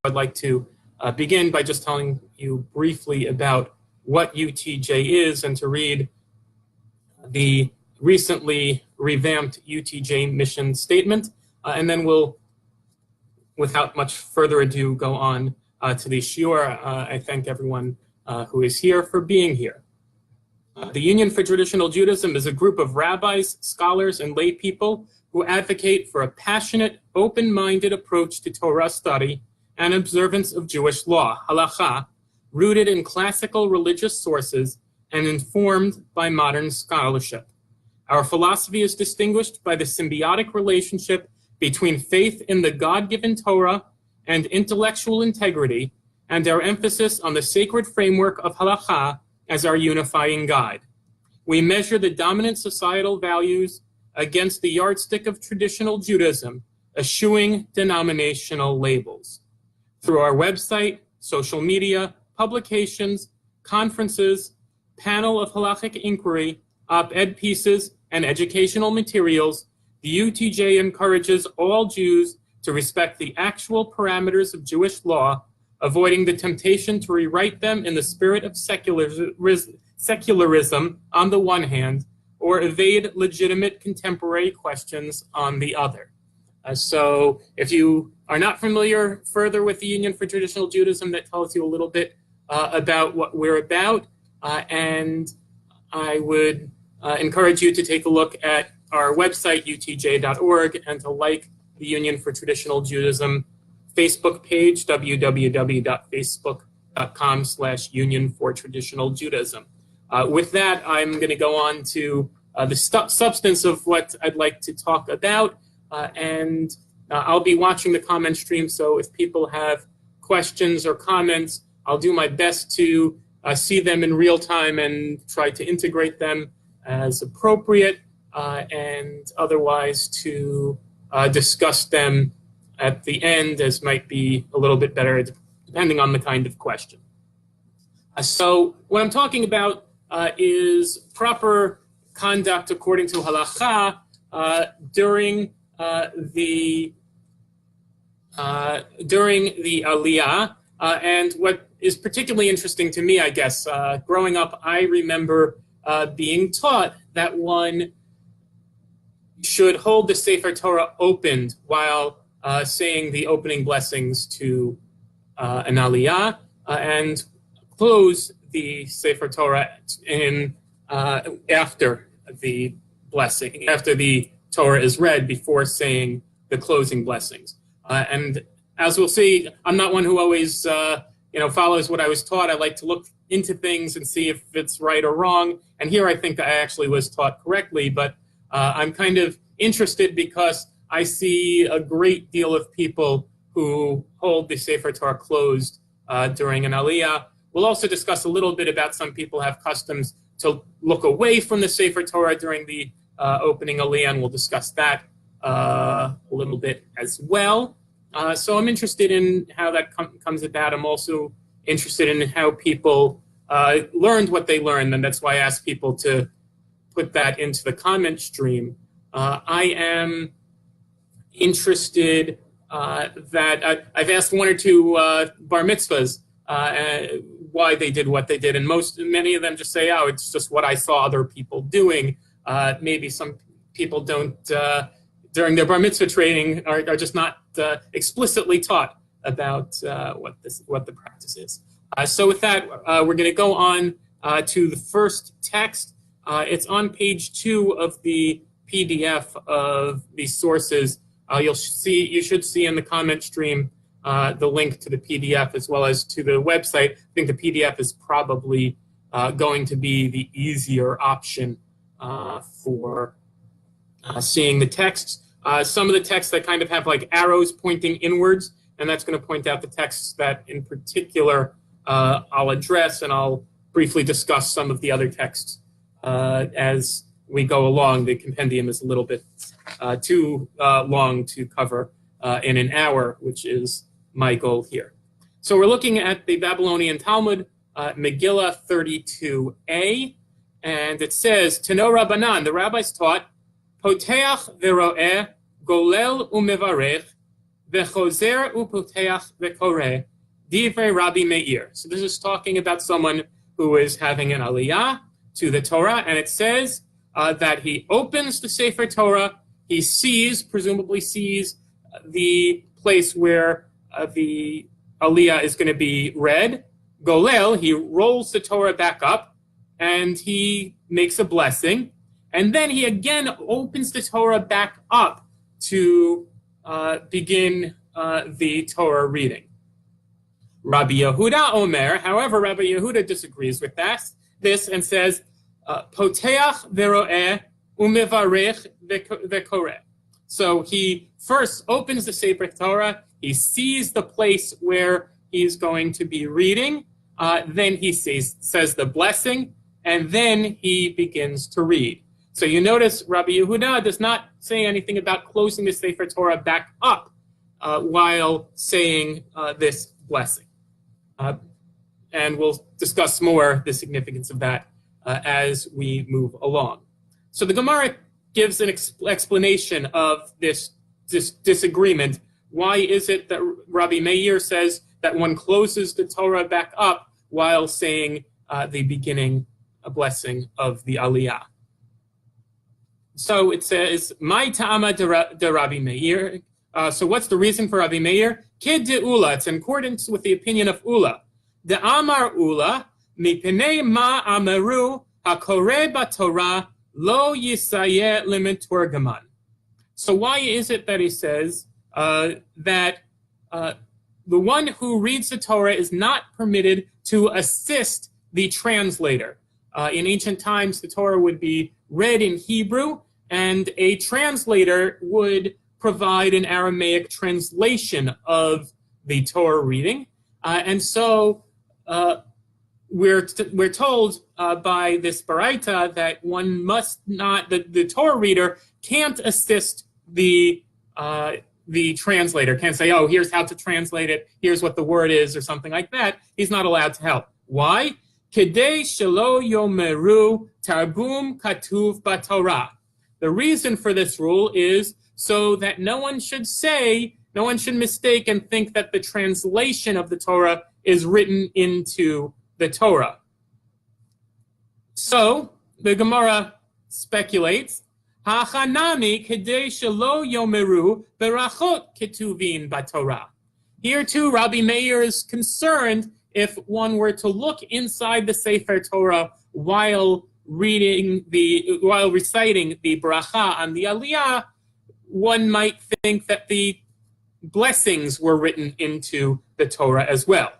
I'd like to begin by just telling you briefly about what UTJ is and to read the recently revamped UTJ mission statement, and then we'll, without much further ado, go on to the shiur. I thank everyone who is here for being here. The Union for Traditional Judaism is a group of rabbis, scholars, and lay people who advocate for a passionate, open-minded approach to Torah study and observance of Jewish law, halakha, rooted in classical religious sources and informed by modern scholarship. Our philosophy is distinguished by the symbiotic relationship between faith in the God-given Torah and intellectual integrity, and our emphasis on the sacred framework of halakha as our unifying guide. We measure the dominant societal values against the yardstick of traditional Judaism, eschewing denominational labels. Through our website, social media, publications, conferences, panel of halachic inquiry, op-ed pieces, and educational materials, the UTJ encourages all Jews to respect the actual parameters of Jewish law, avoiding the temptation to rewrite them in the spirit of secularism on the one hand, or evade legitimate contemporary questions on the other. So if you are not familiar further with the Union for Traditional Judaism, that tells you a little bit about what we're about, and I would encourage you to take a look at our website, utj.org, and to like the Union for Traditional Judaism Facebook page, www.facebook.com/Union for Traditional Judaism. With that, I'm going to go on to the substance of what I'd like to talk about, and I'll be watching the comment stream, so if people have questions or comments, I'll do my best to see them in real time and try to integrate them as appropriate, and otherwise to discuss them at the end as might be a little bit better depending on the kind of question. So what I'm talking about is proper conduct according to halakha during the Aliyah, and what is particularly interesting to me, I guess, growing up, I remember being taught that one should hold the Sefer Torah opened while saying the opening blessings to an Aliyah, and close the Sefer Torah in after the blessing, after the Torah is read, before saying the closing blessings. And as we'll see, I'm not one who always follows what I was taught. I like to look into things and see if it's right or wrong. And here I think I actually was taught correctly, but I'm kind of interested because I see a great deal of people who hold the Sefer Torah closed during an Aliyah. We'll also discuss a little bit about some people have customs to look away from the Sefer Torah during the opening Aliyah, and we'll discuss that a little bit as well. So I'm interested in how that comes about. I'm also interested in how people learned what they learned, and that's why I asked people to put that into the comment stream. I am interested that I've asked one or two bar mitzvahs why they did what they did, and many of them just say, "Oh, it's just what I saw other people doing." Maybe some people don't during their bar mitzvah training are just not explicitly taught about what the practice is. So with that, we're going to go on to the first text. It's on page 2 of the PDF of these sources. You should see in the comment stream the link to the PDF as well as to the website. I think the PDF is probably going to be the easier option for seeing the texts. Some of the texts that kind of have like arrows pointing inwards, and that's going to point out the texts that in particular I'll address, and I'll briefly discuss some of the other texts as we go along. The compendium is a little bit too long to cover in an hour, which is my goal here. So we're looking at the Babylonian Talmud, Megillah 32a, and it says, Tano Rabbanan, the rabbis taught, Poteach vero'eh, golel umevarech, V'chozer upoteach v'koreh divrei Rabbi Meir. So this is talking about someone who is having an Aliyah to the Torah, and it says that he opens the Sefer Torah, he presumably sees the place where the Aliyah is going to be read. Golel, he rolls the Torah back up, and he makes a blessing, and then he again opens the Torah back up to begin the Torah reading. Rabbi Yehuda Omer, however, Rabbi Yehuda disagrees with this and says, Poteach veroeh umevarech vekoreh. So he first opens the Sefer Torah, he sees the place where he's going to be reading, then he says the blessing, and then he begins to read. So you notice Rabbi Yehuda does not say anything about closing the Sefer Torah back up while saying this blessing. And we'll discuss more the significance of that as we move along. So the Gemara gives an explanation of this disagreement. Why is it that Rabbi Meir says that one closes the Torah back up while saying the beginning blessing of the Aliyah? So it says, "My ta'ama de Rabbi Meir." So what's the reason for Rabbi Meir? Kid de Ula. It's in accordance with the opinion of Ula. De Amar Ula mipnei ma amaru hakoreh b'Torah lo yisayeh lemeturgaman. So why is it that he says that the one who reads the Torah is not permitted to assist the translator? In ancient times, the Torah would be read in Hebrew, and a translator would provide an Aramaic translation of the Torah reading. And so we're told by this Baraita that one must not, the Torah reader can't assist the translator, can't say, oh, here's how to translate it, here's what the word is, or something like that. He's not allowed to help. Why? Kedei shelo yomeru targum katuv b'Torah. The reason for this rule is so that no one should mistake and think that the translation of the Torah is written into the Torah. So the Gemara speculates, Hachanami kedei shelo yomeru berachot ketuvin b'Torah. Here too, Rabbi Meir is concerned if one were to look inside the Sefer Torah while reciting the bracha on the Aliyah, one might think that the blessings were written into the Torah as well.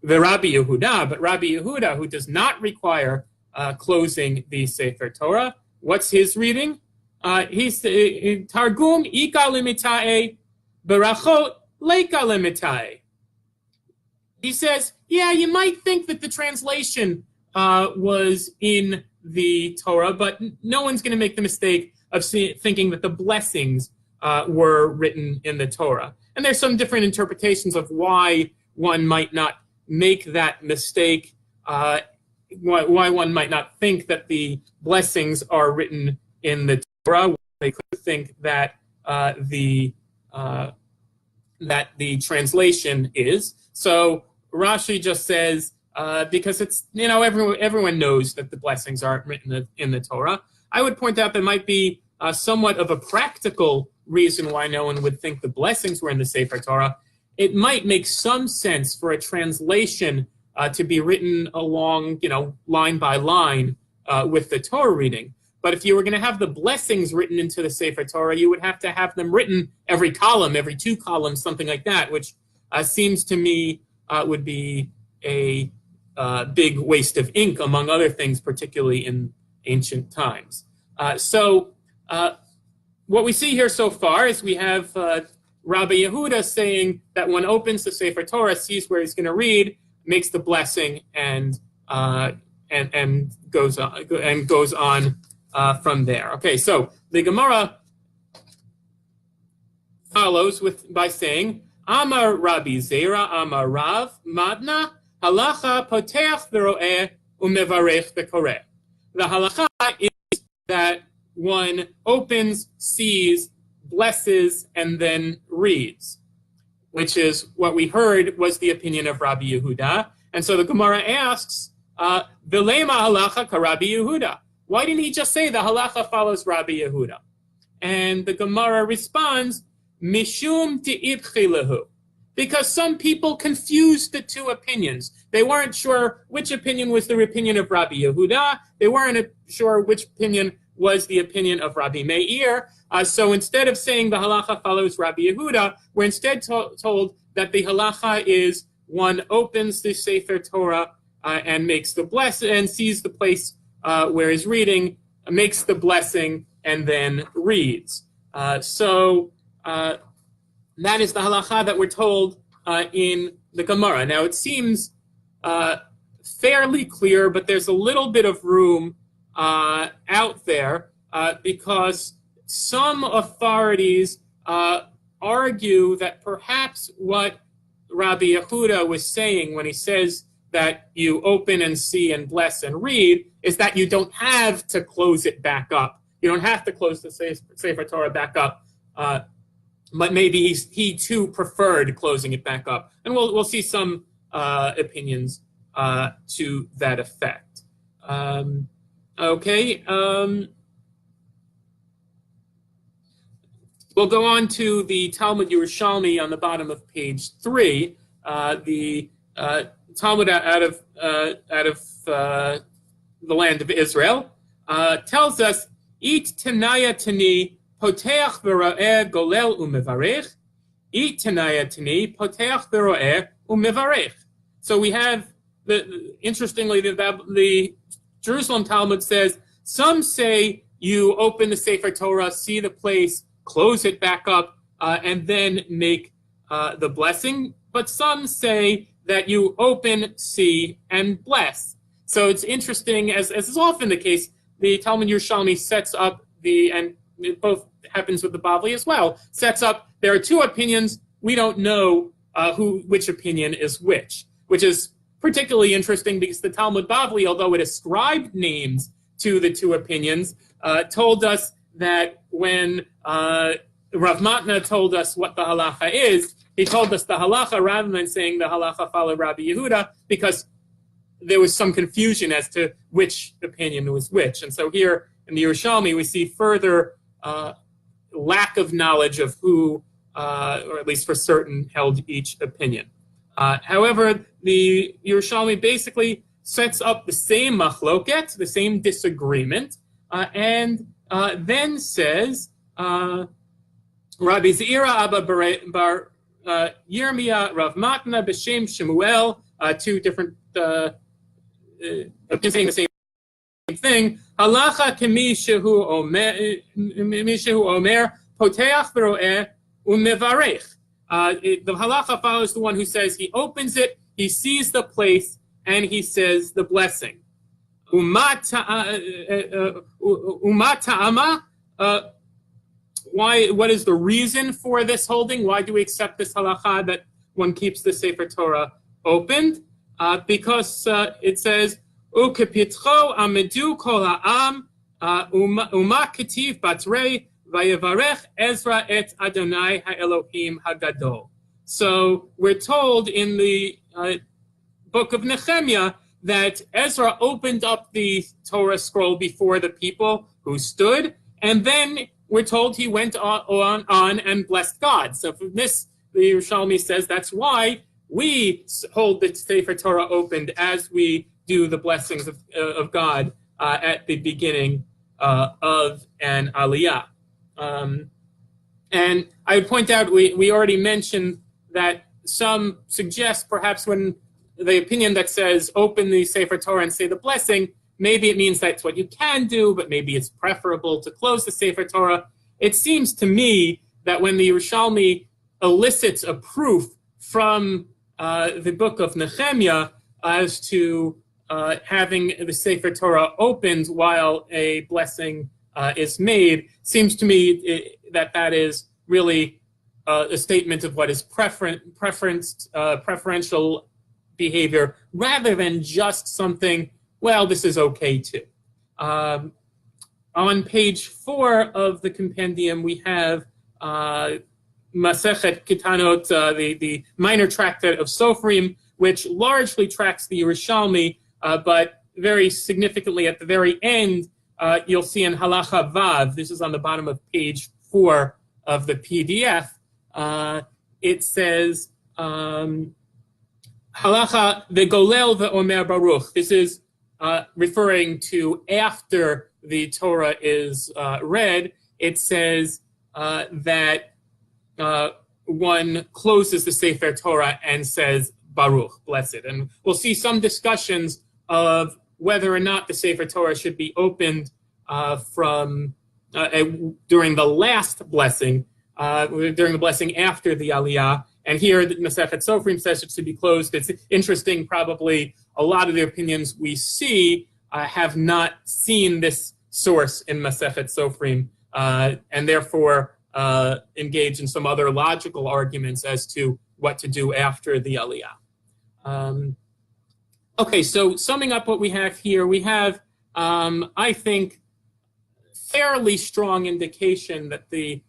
The Rabbi Yehuda, but Rabbi Yehuda, who does not require closing the Sefer Torah, what's his reading? He's Targum ika limitae, berachot leika limitae. He says, yeah, you might think that the translation was in the Torah, but no one's going to make the mistake of thinking that the blessings were written in the Torah. And there's some different interpretations of why one might not make that mistake, why one might not think that the blessings are written in the Torah. They could think that the translation is. So Rashi just says, because it's, everyone knows that the blessings aren't written in the Torah. I would point out there might be somewhat of a practical reason why no one would think the blessings were in the Sefer Torah. It might make some sense for a translation to be written along, line by line with the Torah reading. But if you were going to have the blessings written into the Sefer Torah, you would have to have them written every column, every 2 columns, something like that, which seems to me would be a big waste of ink, among other things, particularly in ancient times. So what we see here so far is we have Rabbi Yehuda saying that one opens the Sefer Torah, sees where he's going to read, makes the blessing, and goes on from there. Okay, so the Gemara follows by saying, Amar Rabbi Zera, Amar Rav, Madna, Halacha poteach v'ro'eh umevarech v'koreh. The halacha is that one opens, sees, blesses, and then reads. which is what we heard was the opinion of Rabbi Yehuda. And so the Gemara asks, V'lema halacha ka Rabbi Yehuda. Why didn't he just say the halacha follows Rabbi Yehuda? And the Gemara responds, Mishum ti'ibchi lehu. Because some people confused the two opinions. They weren't sure which opinion was the opinion of Rabbi Yehuda. They weren't sure which opinion was the opinion of Rabbi Meir. So instead of saying the halacha follows Rabbi Yehuda, we're instead told that the halacha is one opens the Sefer Torah and makes the blessing and sees the place where he's reading, makes the blessing, and then reads. So that is the halacha that we're told in the Gemara. Now it seems fairly clear, but there's a little bit of room out there because some authorities argue that perhaps what Rabbi Yehuda was saying when he says that you open and see and bless and read is that you don't have to close it back up. You don't have to close the Sefer Torah back up, but maybe he too preferred closing it back up. And we'll see some opinions to that effect. We'll go on to the Talmud Yerushalmi on the bottom of page 3. The Talmud out of the land of Israel tells us, "Eat tenaya tani poteach v'ro'eh golel u'mevarech. Eat tenaya tani poteach v'ro'eh u'mevarech." So we have interestingly the Jerusalem Talmud says some say you open the Sefer Torah, see the place, close it back up, and then make the blessing. But some say that you open, see, and bless. So it's interesting, as is often the case, the Talmud Yerushalmi sets up and it both happens with the Bavli as well, sets up, there are two opinions, we don't know which opinion is which is particularly interesting because the Talmud Bavli, although it ascribed names to the two opinions, told us that when Rav Matna told us what the halacha is, he told us the halacha rather than saying the halacha follow Rabbi Yehuda because there was some confusion as to which opinion was which. And so here in the Yerushalmi, we see further lack of knowledge of who, or at least for certain, held each opinion. However, the Yerushalmi basically sets up the same machloket, the same disagreement, and then says, Rabbi Zira Abba Bar Yirmiyah Rav Matna B'Shem Shemuel, two different saying the same thing. Halacha kemi shehu omer poteach v'ro'eh u'mevarech. The halacha follows the one who says he opens it, he sees the place, and he says the blessing. Umat ta'ama. Why? What is the reason for this holding? Why do we accept this halacha that one keeps the Sefer Torah opened? Because it says, "Ukepitcho amedu kol ha'am uma ketiv batrei vayevarech Ezra et Adonai ha'Elohim hagadol." So we're told in the book of Nehemiah that Ezra opened up the Torah scroll before the people who stood, and then we're told he went on and blessed God. So from this, the Yerushalmi says that's why we hold the Sefer Torah opened as we do the blessings of God at the beginning of an Aliyah. And I would point out, we already mentioned that some suggest perhaps when the opinion that says open the Sefer Torah and say the blessing, maybe it means that's what you can do, but maybe it's preferable to close the Sefer Torah. It seems to me that when the Yerushalmi elicits a proof from the book of Nehemiah as to having the Sefer Torah opened while a blessing is made, seems to me that is really a statement of what is preferential behavior rather than just something, well, this is okay too. On page 4 of the compendium, we have Masechet Kitanot, the minor tractate of Sofrim, which largely tracks the Yerushalmi, but very significantly at the very end, you'll see in Halacha Vav, this is on the bottom of page 4 of the PDF, it says, Halacha V'golel V'omer Baruch. This is referring to after the Torah is read. It says that one closes the Sefer Torah and says Baruch, blessed. And we'll see some discussions of whether or not the Sefer Torah should be opened during the last blessing, during the blessing after the Aliyah. And here, the Masechet Sofrim says it should be closed. It's interesting, probably a lot of the opinions we see have not seen this source in Masechet Sofrim, and therefore engage in some other logical arguments as to what to do after the Aliyah. Okay, so summing up what we have here, we have, I think, fairly strong indication that the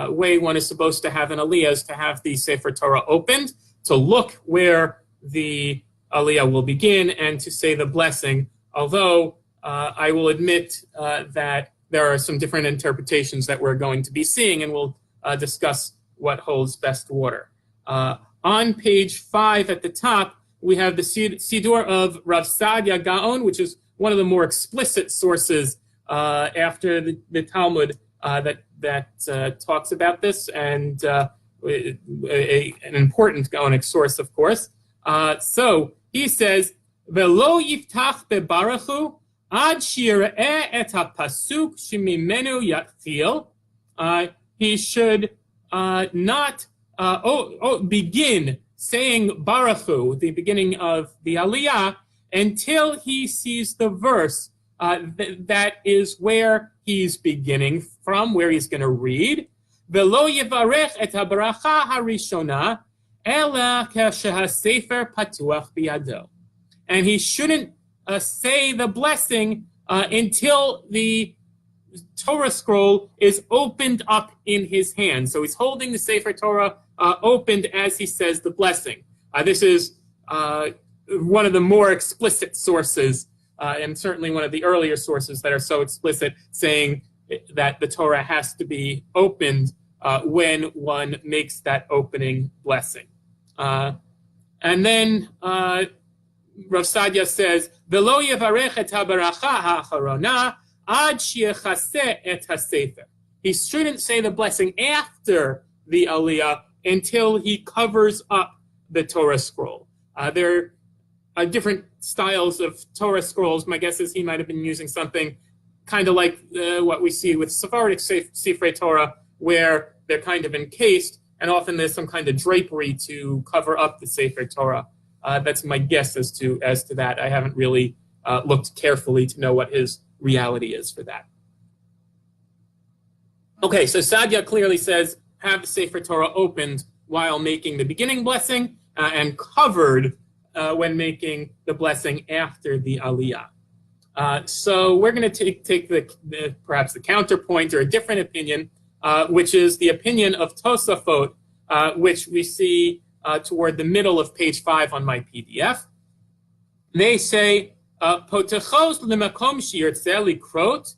way one is supposed to have an Aliyah is to have the Sefer Torah opened, to look where the Aliyah will begin, and to say the blessing, although I will admit that there are some different interpretations that we're going to be seeing, and we'll discuss what holds best water. On page 5 at the top, we have the Sidur of Rav Sadia Gaon, which is one of the more explicit sources after the Talmud that talks about this, and an important Gaonic source, of course. So he says, "Velo yiftach bebarachu ad shireh et hapasuk shemimenu yatchil." He should not begin saying Baruchu, the beginning of the Aliyah, until he sees the verse that is where he's beginning from, where he's going to read. Velo yivarech et habaracha harishona ela kashehasefer patuach biyado. And he shouldn't say the blessing until the Torah scroll is opened up in his hand. So he's holding the Sefer Torah opened as he says the blessing. This is one of the more explicit sources, and certainly one of the earlier sources that are so explicit, saying that the Torah has to be opened when one makes that opening blessing. And then Rav Sadia says, "Velo yevarech et habaracha ha'acharona ad sheyechaseh et hasefer." He shouldn't say the blessing after the Aliyah until he covers up the Torah scroll. There are different styles of Torah scrolls. My guess is he might have been using something kind of like what we see with Sephardic Sifrei Torah, where they're kind of encased, and often there's some kind of drapery to cover up the Sefer Torah. That's my guess as to that. I haven't really looked carefully to know what his reality is for that. Okay, so Sadia clearly says, have the Sefer Torah opened while making the beginning blessing and covered when making the blessing after the Aliyah. So we're going to take perhaps the counterpoint or a different opinion, which is the opinion of Tosafot, which we see toward the middle of page 5 on my PDF. They say, Potechos lemakom sheyirtzeh likrot.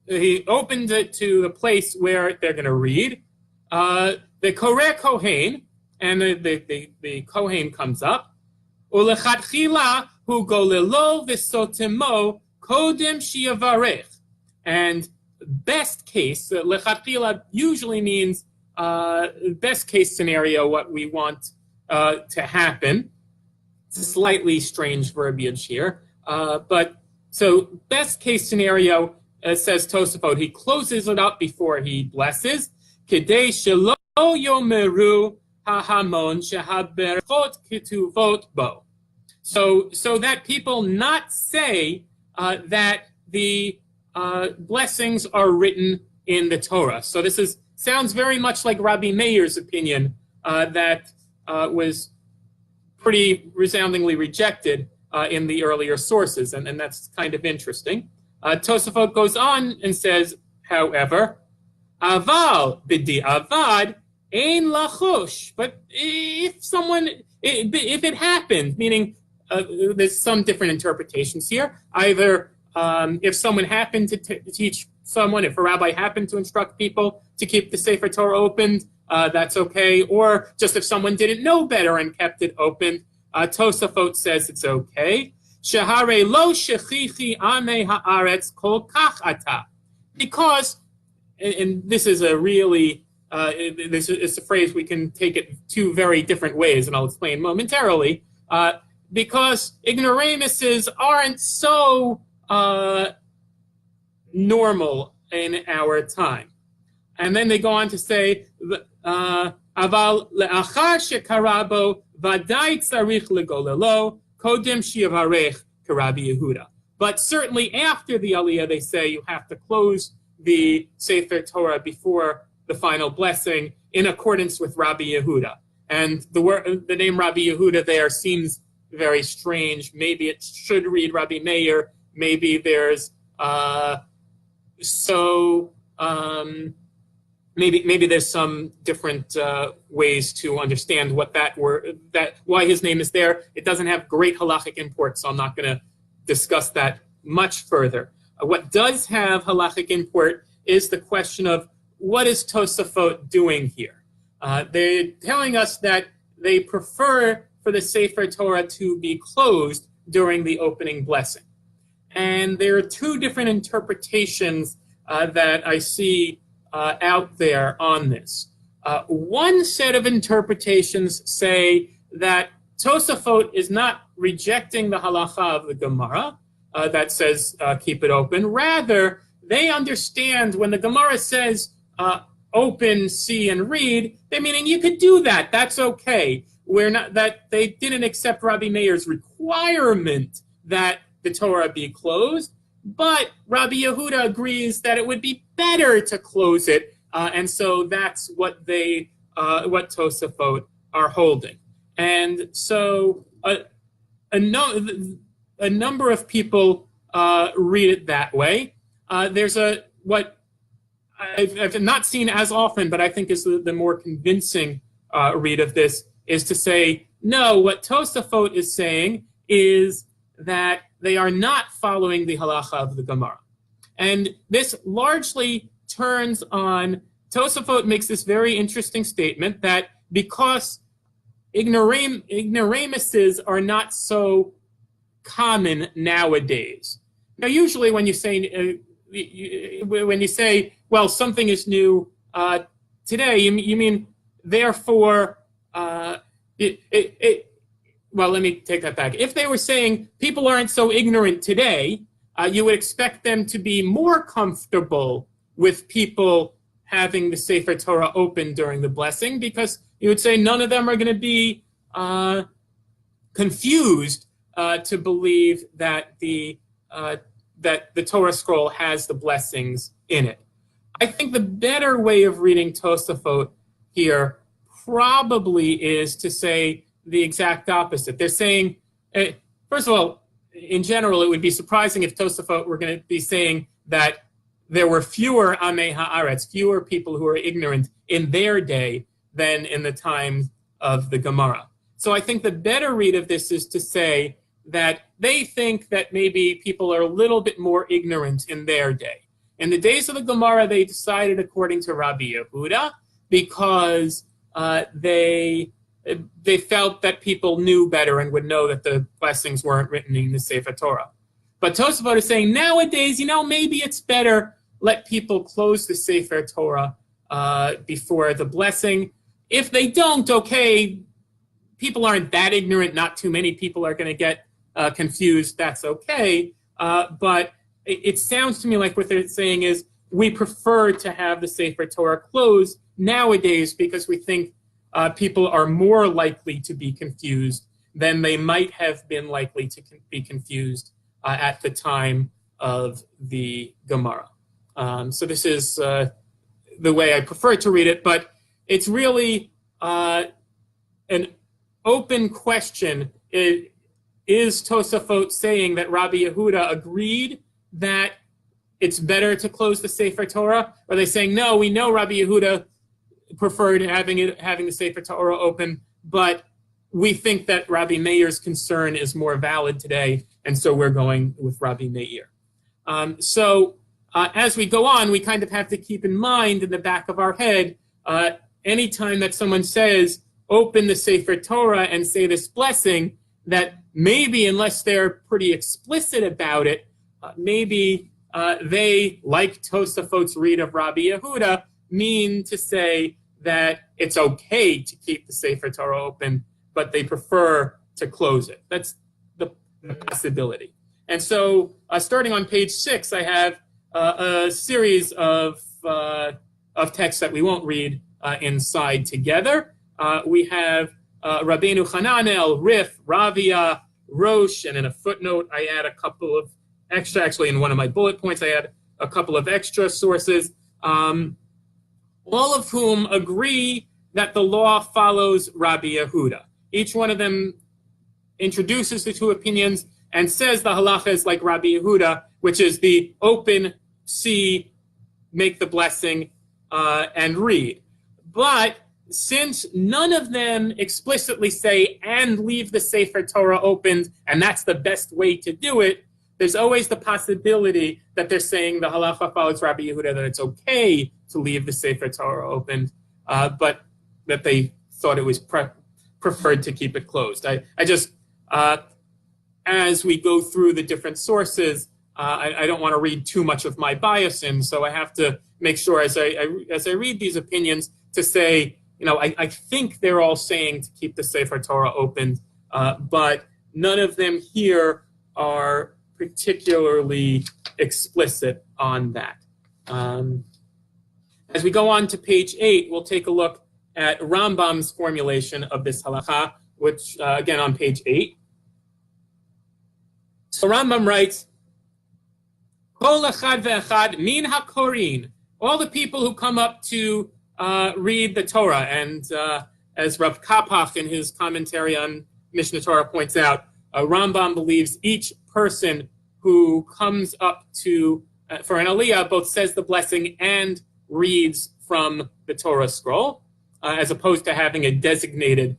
He opened it to the place where they're going to read. The Koreh Kohen, and the Kohen comes up. Ulechatchila hu golelo v'sotemo kodem sheyavarech. And best case, lechatchila usually means best case scenario, what we want to happen. It's a slightly strange verbiage here. But so best case scenario, says Tosafot, he closes it up before he blesses. Kedei shelo yomeru hahamon shehaberachot ketuvot bo. So that people not say that the blessings are written in the Torah. So this sounds very much like Rabbi Meir's opinion that was pretty resoundingly rejected in the earlier sources, and that's kind of interesting. Tosafot goes on and says, however, aval b'di avad Ein lachosh. But if it happened, meaning there's some different interpretations here. Either if someone happened to teach someone, if a rabbi happened to instruct people to keep the Sefer Torah open, that's okay. Or just if someone didn't know better and kept it open, Tosafot says it's okay. Shehare lo shechichi amei haaretz kol kach ata. Because, and this is a really, this is a phrase we can take it two very different ways, and I'll explain momentarily. Because ignoramuses aren't so normal in our time. And then they go on to say, Aval le'achar shekarabo vadai tzarich legolelo kodem shivarech karabi Yehuda. But certainly after the Aliyah, they say you have to close the Sefer Torah before the final blessing in accordance with Rabbi Yehuda. And the name Rabbi Yehuda there seems very strange. Maybe it should read Rabbi Meir. Maybe there's maybe there's some different ways to understand what why his name is there. It doesn't have great halachic import, so I'm not going to discuss that much further. What does have halachic import is the question of what is Tosafot doing here. They're telling us that they prefer for the Sefer Torah to be closed during the opening blessing. And there are two different interpretations that I see out there on this. One set of interpretations say that Tosafot is not rejecting the halacha of the Gemara that says keep it open. Rather, they understand when the Gemara says open, see, and read, they're meaning you could do that. That's okay. We're not that they didn't accept Rabbi Meir's requirement that the Torah be closed, but Rabbi Yehuda agrees that it would be better to close it, and so that's what Tosafot are holding. And so a number of people read it that way. There's what I've not seen as often, but I think is the more convincing read of this, is to say, no, what Tosafot is saying is that they are not following the halacha of the Gemara. And this largely turns on, Tosafot makes this very interesting statement that because ignoramuses are not so common nowadays. Now, usually when you say, well, something is new today, you mean, therefore, well, let me take that back. If they were saying people aren't so ignorant today, you would expect them to be more comfortable with people having the Sefer Torah open during the blessing, because you would say none of them are going to be confused to believe that the Torah scroll has the blessings in it. I think the better way of reading Tosafot here probably is to say the exact opposite. They're saying, first of all, in general, it would be surprising if Tosafot were going to be saying that there were fewer Amei Haaretz, fewer people who were ignorant in their day than in the time of the Gemara. So I think the better read of this is to say that they think that maybe people are a little bit more ignorant in their day. In the days of the Gemara, they decided according to Rabbi Yehuda because they felt that people knew better and would know that the blessings weren't written in the Sefer Torah. But Tosafot is saying nowadays, maybe it's better let people close the Sefer Torah before the blessing. If they don't, okay, people aren't that ignorant. Not too many people are going to get confused. That's okay. But it sounds to me like what they're saying is we prefer to have the Sefer Torah closed nowadays because we think people are more likely to be confused than they might have been likely to be confused at the time of the Gemara. So this is the way I prefer to read it, but it's really an open question. Is Tosafot saying that Rabbi Yehuda agreed that it's better to close the Sefer Torah? Or are they saying, no, we know Rabbi Yehuda preferred having the Sefer Torah open, but we think that Rabbi Meir's concern is more valid today, and so we're going with Rabbi Meir. As we go on, we kind of have to keep in mind in the back of our head, anytime that someone says, open the Sefer Torah and say this blessing, that maybe unless they're pretty explicit about it, maybe they, like Tosafot's read of Rabbi Yehuda, mean to say that it's okay to keep the Sefer Torah open, but they prefer to close it. That's the possibility. And so starting on page 6, I have a series of texts that we won't read inside together. We have Rabbeinu Hananel, Rif, Ravia, Rosh, and in a footnote, I add a couple of extra, actually in one of my bullet points, I add a couple of extra sources, all of whom agree that the law follows Rabbi Yehuda. Each one of them introduces the two opinions and says the halacha is like Rabbi Yehuda, which is the open, see, make the blessing, and read. But since none of them explicitly say, and leave the Sefer Torah opened, and that's the best way to do it, there's always the possibility that they're saying the halacha follows Rabbi Yehuda, that it's okay to leave the Sefer Torah opened, but that they thought it was preferred to keep it closed. I just, as we go through the different sources, I don't want to read too much of my bias in, so I have to make sure as I read these opinions to say, I think they're all saying to keep the Sefer Torah open, but none of them here are particularly explicit on that. As we go on to page 8, we'll take a look at Rambam's formulation of this halacha, which, again, on page 8. So Rambam writes, Kol echad ve'echad min hakorin, all the people who come up to read the Torah, and as Rav Kapach in his commentary on Mishnah Torah points out, Rambam believes each person who comes up to, for an Aliyah, both says the blessing and reads from the Torah scroll, as opposed to having a designated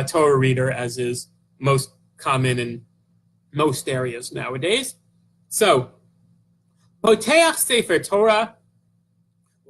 Torah reader, as is most common in most areas nowadays. So, Poteach Sefer Torah,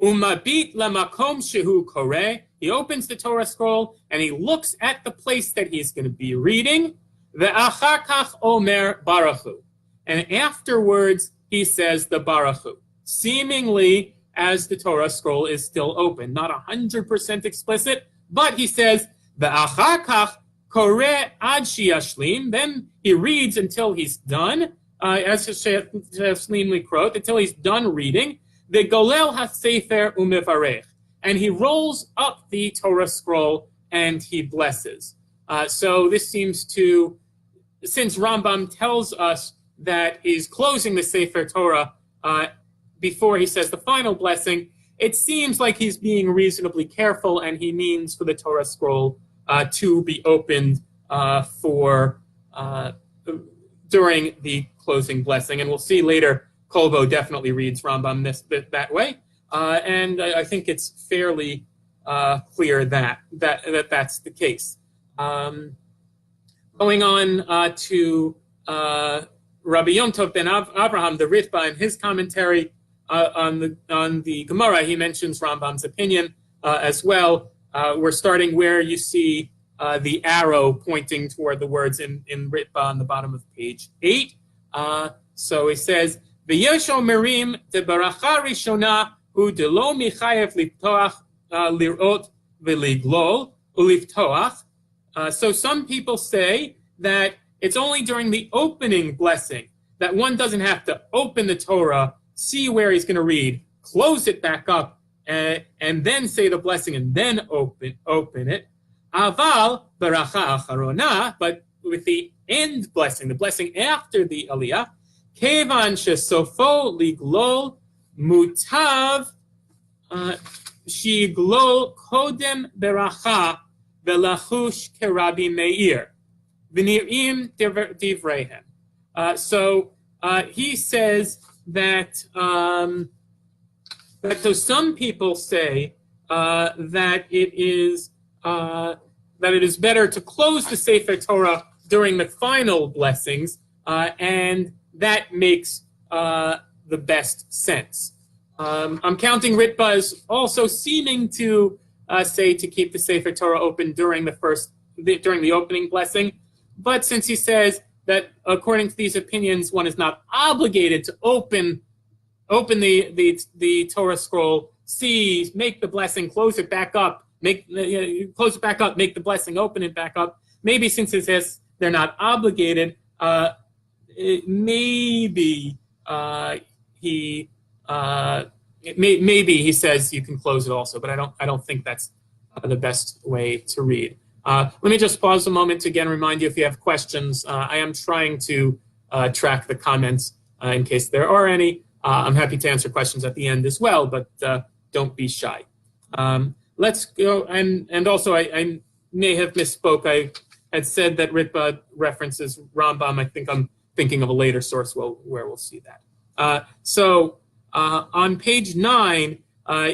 Umabit lamakom shehu koreh. He opens the Torah scroll and he looks at the place that he's going to be reading. Ve'achar kach omer barachu. And afterwards, he says the barachu, seemingly as the Torah scroll is still open. Not 100% explicit, but he says, Ve'achar kach koreh ad sheyashlim. Then he reads until he's done, as Sheyashlim Likrot, until he's done reading. The golel hasefer umevarech, and he rolls up the Torah scroll and he blesses. So this seems to, since Rambam tells us that he's closing the Sefer Torah before he says the final blessing, it seems like he's being reasonably careful, and he means for the Torah scroll to be opened during the closing blessing. And we'll see later, Kolbo definitely reads Rambam that way, and I think it's fairly clear that that's the case. Going on to Rabbi Yom Tov ben Abraham, the Ritba, in his commentary on the Gemara, he mentions Rambam's opinion as well. We're starting where you see the arrow pointing toward the words in Ritba on the bottom of page 8. So he says, V'yesh omerim debaracha rishona hu delo michayev liftoach lirot v'liglol uliftoach. So some people say that it's only during the opening blessing that one doesn't have to open the Torah, see where he's going to read, close it back up, and then say the blessing and then open it. Aval baracha acharona, but with the end blessing, the blessing after the Aliyah, Kevan shesofo liglol mutav shiglol kodem beracha velachush kerabi meir v'nirim divreihem. So he says that so some people say that it is better to close the Sefer Torah during the final blessings, and that makes the best sense. I'm counting Ritba as also seeming to say to keep the Sefer Torah open during the opening blessing, but since he says that according to these opinions, one is not obligated to open the Torah scroll, make the blessing, close it back up, close it back up, make the blessing, open it back up. Maybe since it says they're not obligated, maybe he says you can close it also, but I don't think that's the best way to read. Let me just pause a moment to again remind you if you have questions. I am trying to track the comments in case there are any. I'm happy to answer questions at the end as well, but don't be shy. Let's go, and also I may have misspoke. I had said that Ritba references Rambam. I think I'm thinking of a later source where we'll see that. So on page 9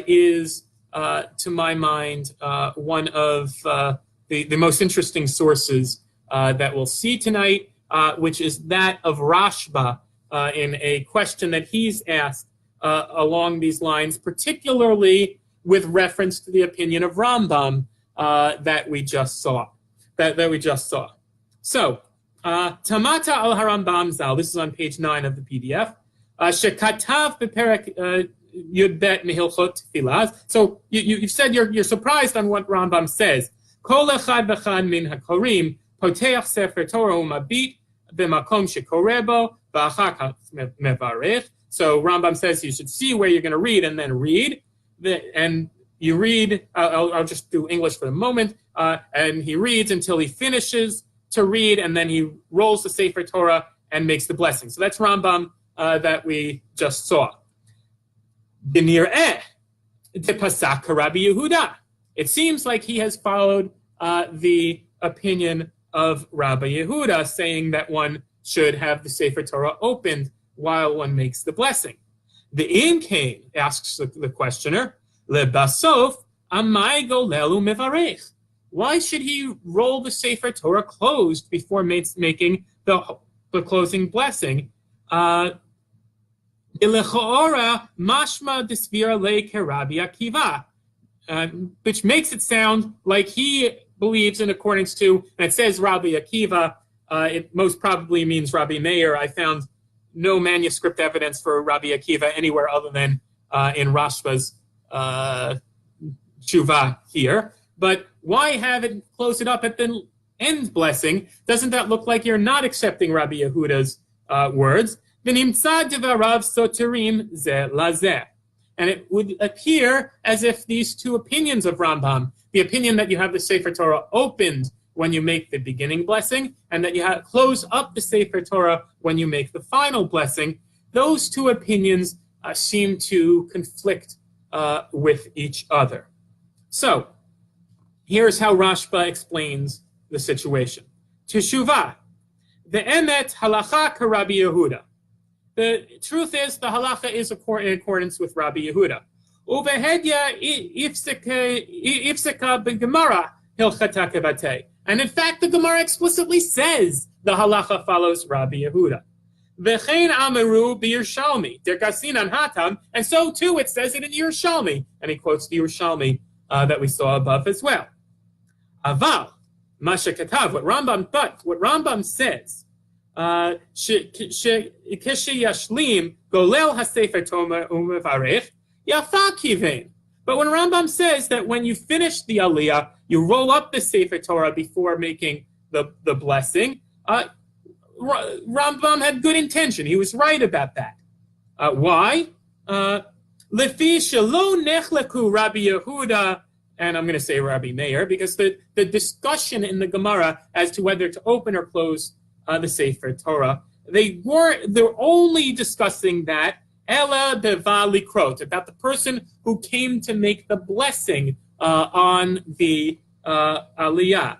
is, to my mind, one of the most interesting sources that we'll see tonight, which is that of Rashba in a question that he's asked along these lines, particularly with reference to the opinion of Rambam that we just saw. So, Tamata al Harambam Zal, this is on page 9 of the PDF, Shekatav beperek Yudbet Mehilchot Tefillah. So you've said you're surprised on what Rambam says. Kol echad v'chad min hakorim poteach sefer Torah umabit b'makom shekorebo v'achar kach mevarech. So Rambam says you should see where you're going to read and then read. And you read, I'll just do English for the moment, and he reads until he finishes to read, and then he rolls the Sefer Torah and makes the blessing. So that's Rambam that we just saw. B'nir'eh depasak Rabbi Yehuda. It seems like he has followed the opinion of Rabbi Yehuda, saying that one should have the Sefer Torah opened while one makes the blessing. The Imkain asks the questioner, Lebasof amai golelu mevarech. Why should he roll the Sefer Torah closed before making the closing blessing? Mashma disvira le kerabi Akiva. Which makes it sound like he believes in accordance to, and it says Rabbi Akiva, it most probably means Rabbi Meir. I found no manuscript evidence for Rabbi Akiva anywhere other than in Rashba's tshuva here. But why have it close it up at the end blessing? Doesn't that look like you're not accepting Rabbi Yehuda's words? V'nimtza devarav soterim ze lazeh. And it would appear as if these two opinions of Rambam, the opinion that you have the Sefer Torah opened when you make the beginning blessing, and that you close up the Sefer Torah when you make the final blessing, those two opinions seem to conflict with each other. So, here's how Rashba explains the situation. Teshuvah, the emet halacha k'Rabbi Yehuda. The truth is, the halacha is in accordance with Rabbi Yehuda. Uvehedya ifseka b'gemara hilchata kevatei. And in fact, the Gemara explicitly says the halacha follows Rabbi Yehuda. V'chein amaru b'Yerushalmi dergasin hatam, and so too it says it in Yerushalmi, and he quotes the Yerushalmi that we saw above as well. Aval masha katav, what Rambam says. Kishiyashlim golel hasefer Torah umevarech yafa kivein. But when Rambam says that when you finish the Aliyah, you roll up the Sefer Torah before making the blessing, Rambam had good intention. He was right about that. Why? Lefi shelo nechleku Rabbi Yehuda, and I'm going to say Rabbi Meir, because the discussion in the Gemara as to whether to open or close the Sefer Torah, they're only discussing that Ela deva likrot, about the person who came to make the blessing on the Aliyah.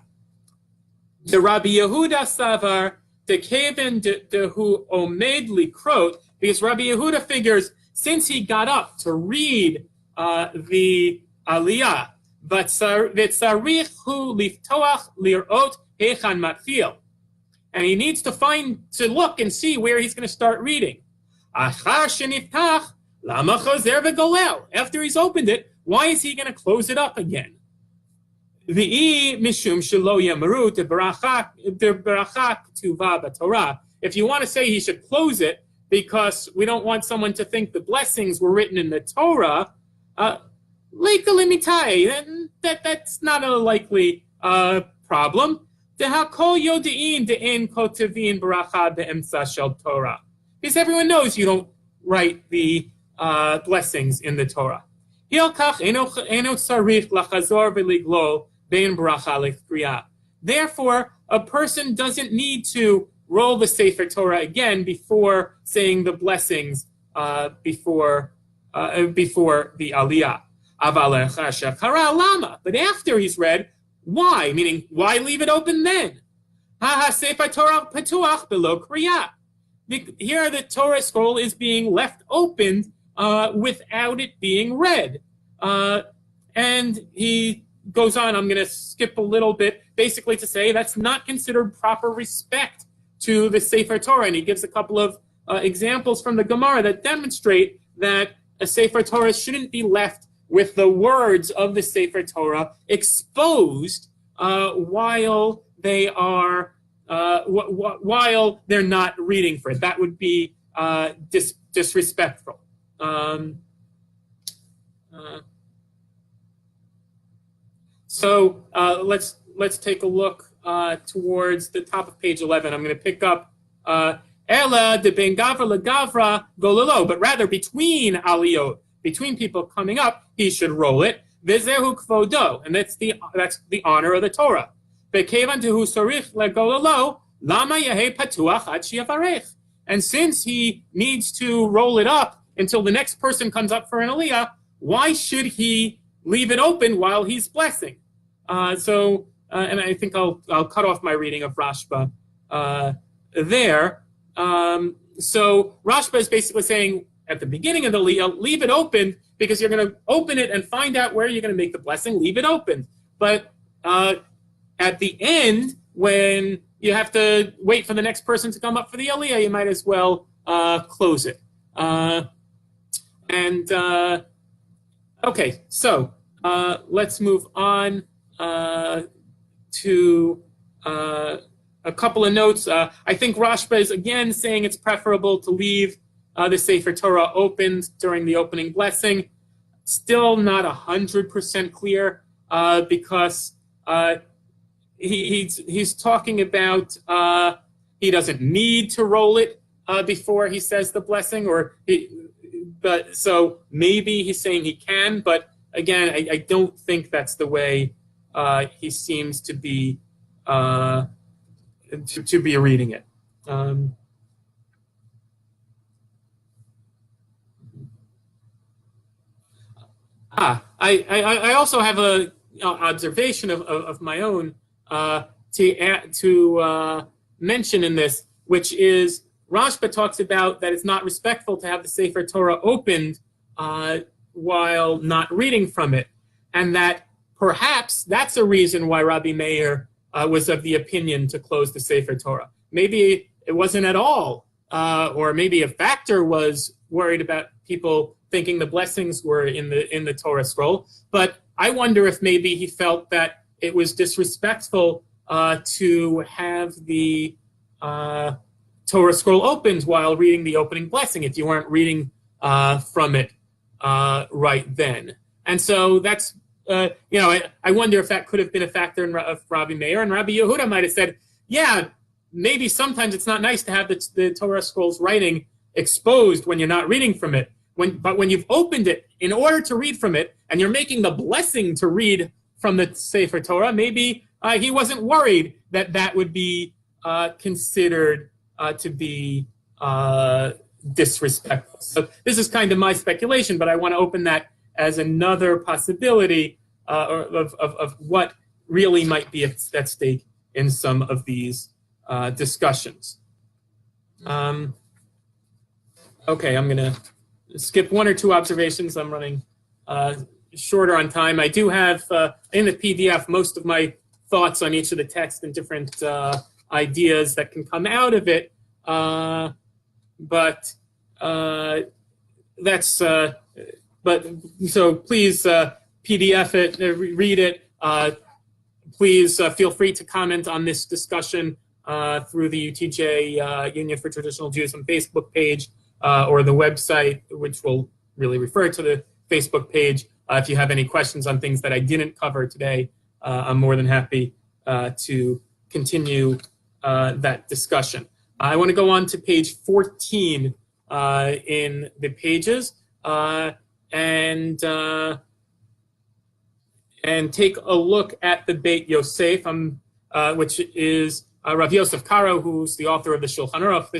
The Rabbi Yehuda savar the keven dehu omed likrot, because Rabbi Yehuda figures since he got up to read the Aliyah. V'tzarich hu liftoach lirot hechan matchil. And he needs to look and see where he's going to start reading. After he's opened it, why is he going to close it up again? If you want to say he should close it because we don't want someone to think the blessings were written in the Torah, that's not a likely problem. Because everyone knows you don't write the blessings in the Torah. Therefore, a person doesn't need to roll the Sefer Torah again before saying the blessings before the Aliyah. But after he's read, why? Meaning, why leave it open then? Sefer Torah patuach below kriyah. Here the Torah scroll is being left open without it being read. And he goes on, I'm going to skip a little bit, basically to say that's not considered proper respect to the Sefer Torah. And he gives a couple of examples from the Gemara that demonstrate that a Sefer Torah shouldn't be left with the words of the Sefer Torah exposed while they are while they're not reading for it. That would be disrespectful. So let's take a look towards the top of page 11. I'm going to pick up Ela de ben gavra legavra gololo, but rather between aliyot, between people coming up, he should roll it. Vezehu kvodo, and that's the honor of the Torah. Bekevan dehu sorich legololo, lama yehe patuach ad shiavarech. And since he needs to roll it up until the next person comes up for an aliyah, why should he leave it open while he's blessing? And I think I'll cut off my reading of Rashba there. So Rashba is basically saying at the beginning of the aliyah, leave it open because you're going to open it and find out where you're going to make the blessing. Leave it open. But at the end, when you have to wait for the next person to come up for the aliyah, you might as well close it. Okay, so let's move on to a couple of notes. I think Rashba is again saying it's preferable to leave the Sefer Torah opened during the opening blessing. Still not 100% clear because he's talking about he doesn't need to roll it before he says the blessing, but so maybe he's saying he can, but again, I don't think that's the way he seems to be reading it. I also have a observation of my own to mention in this, which is Rashba talks about that it's not respectful to have the Sefer Torah opened while not reading from it, and that perhaps that's a reason why Rabbi Meir was of the opinion to close the Sefer Torah. Maybe it wasn't at all, or maybe a factor was worried about people thinking the blessings were in the Torah scroll. But I wonder if maybe he felt that it was disrespectful to have the Torah scroll opened while reading the opening blessing if you weren't reading from it right then. And so that's, I wonder if that could have been a factor of Rabbi Meir. And Rabbi Yehuda might have said, yeah, maybe sometimes it's not nice to have the Torah scroll's writing exposed when you're not reading from it. But when you've opened it in order to read from it, and you're making the blessing to read from the Sefer Torah, maybe he wasn't worried that would be considered to be disrespectful. So this is kind of my speculation, but I want to open that as another possibility of what really might be at stake in some of these discussions. Okay, I'm going to skip one or two observations. I'm running shorter on time. I do have in the PDF most of my thoughts on each of the texts and different ideas that can come out of it. But that's but so please PDF it, read it. Please feel free to comment on this discussion through the UTJ Union for Traditional Judaism Facebook page or the website, which will really refer to the Facebook page. If you have any questions on things that I didn't cover today, I'm more than happy to continue that discussion. I want to go on to page 14 in the pages and take a look at the Beit Yosef, which is Rav Yosef Karo, who's the author of the Shulchan Aruch.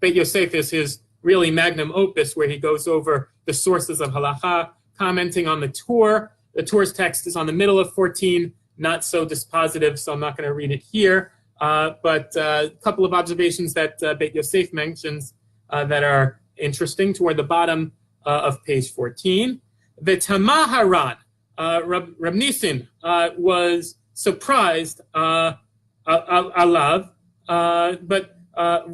Beit Yosef is his really magnum opus, where he goes over the sources of halacha, commenting on the Torah. The Torah's text is on the middle of 14, not so dispositive, so I'm not going to read it here. But a couple of observations that Beit Yosef mentions that are interesting toward the bottom of page 14. The Tamaharan, Rab Nissen was surprised alav, but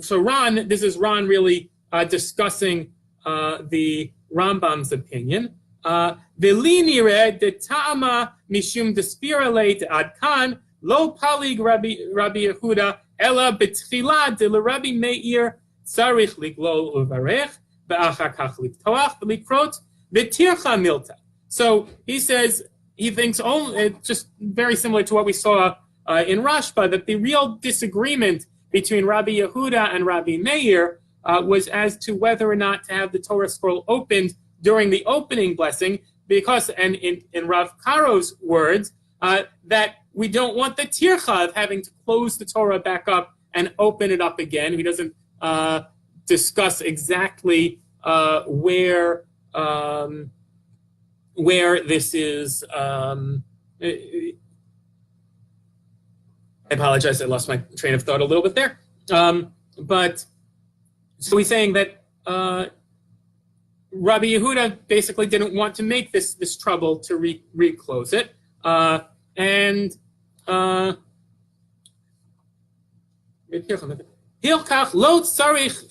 so Ron, this is Ron really discussing the Rambam's opinion. V'li nireh detama mishum despirale adkan lo palig Rabbi Yehuda ela betchila de Rabbi Meir tzarich liglol uvarech ve'achar kach liftoach v'likrot v'tircha milta. So he says he thinks only just very similar to what we saw in Rashba, that the real disagreement between Rabbi Yehuda and Rabbi Meir was as to whether or not to have the Torah scroll opened during the opening blessing, because, and in Rav Karo's words, that we don't want the tircha of having to close the Torah back up and open it up again. He doesn't discuss exactly where this is. I apologize, I lost my train of thought a little bit there. But so he's saying that Rabbi Yehuda basically didn't want to make this trouble to reclose it, and Hilkach lo tzarich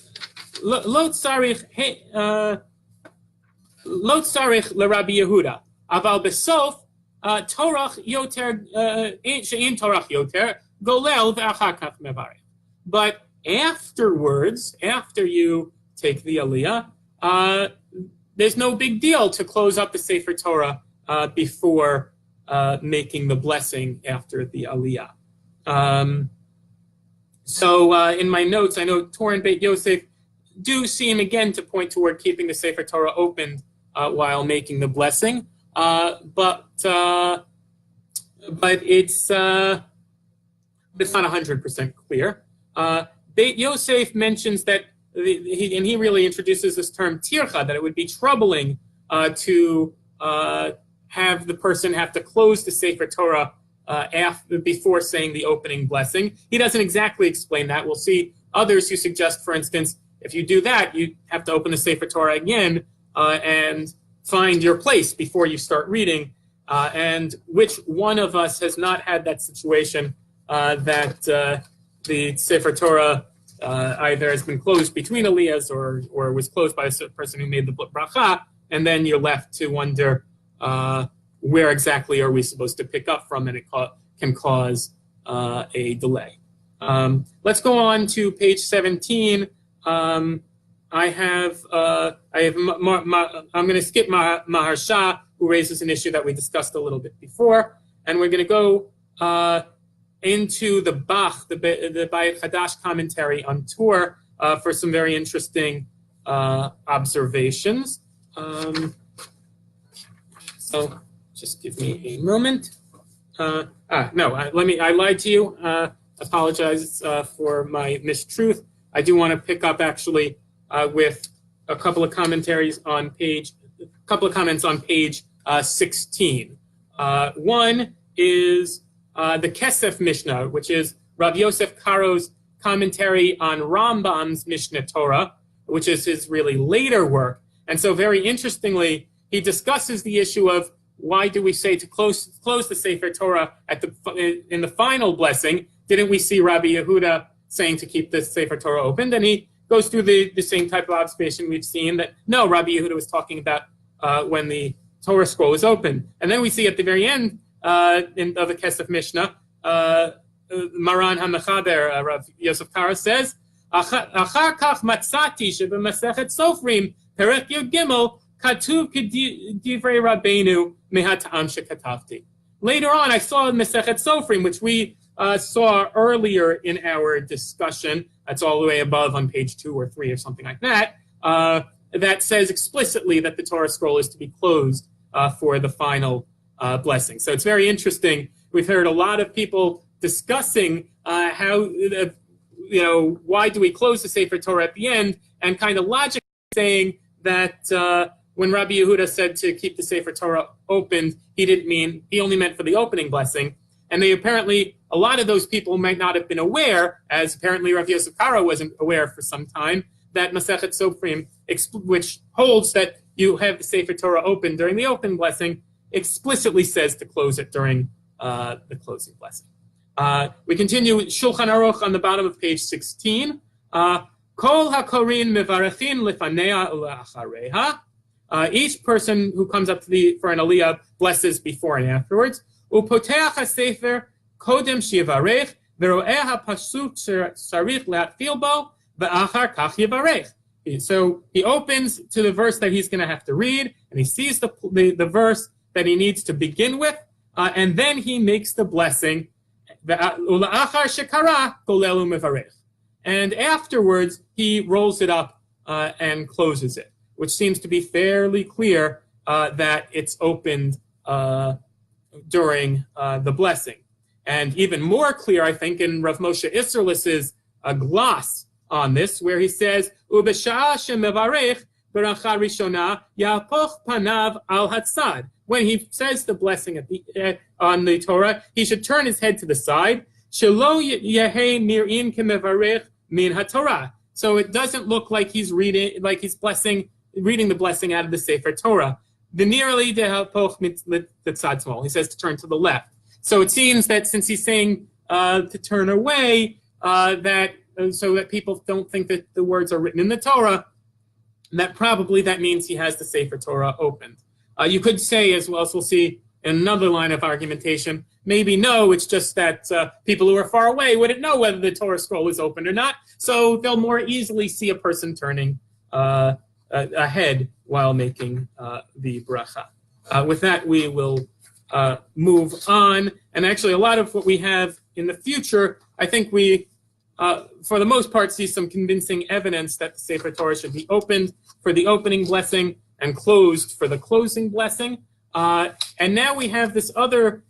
leRabbi Yehuda, aval besof torach yoter she'in torach yoter golel ve'achar kach mevarech. But afterwards, after you take the Aliyah, there's no big deal to close up the Sefer Torah before making the blessing after the Aliyah. So in my notes, I know Torah and Beit Yosef do seem again to point toward keeping the Sefer Torah opened while making the blessing, but it's not 100% clear. Beit Yosef mentions that he really introduces this term tircha, that it would be troubling to have the person have to close the Sefer Torah before saying the opening blessing. He doesn't exactly explain that. We'll see others who suggest, for instance, if you do that, you have to open the Sefer Torah again and find your place before you start reading. And which one of us has not had that situation that the Sefer Torah either has been closed between Aliyahs or was closed by a person who made the bracha, and then you're left to wonder where exactly are we supposed to pick up from, and it can cause a delay. Let's go on to page 17. I'm going to skip Maharsha, who raises an issue that we discussed a little bit before, and we're going to go into the Bach, the Bayit Chadash commentary on Torah for some very interesting observations. So just give me a moment. I lied to you. Apologize for my mistruth. I do want to pick up actually with a couple of comments on page 16. One is the Kesef Mishnah, which is Rav Yosef Karo's commentary on Rambam's Mishnah Torah, which is his really later work. And so very interestingly, he discusses the issue of why do we say to close the Sefer Torah in the final blessing? Didn't we see Rabbi Yehuda saying to keep the Sefer Torah open? And he goes through the same type of observation we've seen, that no, Rabbi Yehuda was talking about when the Torah scroll is open. And then we see at the very end of the Kesef Mishnah, Maran HaMechaber, Rav Yosef Kara says, Achar kach matzati shebemesechet Sofrim, perek Yud Gimel, katuv k'divrei Rabbeinu mehata'am shekatavti. Later on, I saw in Mesechet Sofrim, which we saw earlier in our discussion, that's all the way above on page 2 or 3 or something like that, that says explicitly that the Torah scroll is to be closed for the final blessing. So it's very interesting. We've heard a lot of people discussing how, why do we close the Sefer Torah at the end, and kind of logically saying that when Rabbi Yehuda said to keep the Sefer Torah opened, he only meant for the opening blessing. And a lot of those people might not have been aware, as apparently Rav Yosef Karo wasn't aware for some time, that Masechet Sofrim, which holds that you have the Sefer Torah open during the open blessing, explicitly says to close it during the closing blessing. We continue with Shulchan Aruch on the bottom of page 16. Kol hakorin mevarechin lefanea u'la'achareha. Each person who comes up for an Aliyah blesses before and afterwards. Upoteach hasefer kodem shivarech veroeh hapasuk sharich le'atfil bo ve'achar kach yivarech. So he opens to the verse that he's going to have to read, and he sees the verse that he needs to begin with, and then he makes the blessing. Ula'achar shekara golelu mevarech. And afterwards, he rolls it up and closes it, which seems to be fairly clear that it's opened during the blessing. And even more clear, I think, in Rav Moshe Isserlis's gloss on this, where he says, Ubesha'a shemevarech beracha rishona yapoch panav al hatzad. When he says the blessing on the Torah, he should turn his head to the side. Shelo yehei mir'in kemevarech min haTorah. So it doesn't look like he's reading the blessing out of the Sefer Torah. V'nirali dehapoch mitzatzad small. He says to turn to the left. So it seems that since he's saying to turn away, so that people don't think that the words are written in the Torah, that means he has the Sefer Torah opened. You could say, as well as we'll see in another line of argumentation, maybe no, it's just that people who are far away wouldn't know whether the Torah scroll is open or not, so they'll more easily see a person turning ahead while making the bracha. With that, we will move on. And actually, a lot of what we have in the future, I think we, for the most part, see some convincing evidence that the Sefer Torah should be opened for the opening blessing and closed for the closing blessing. And now we have this other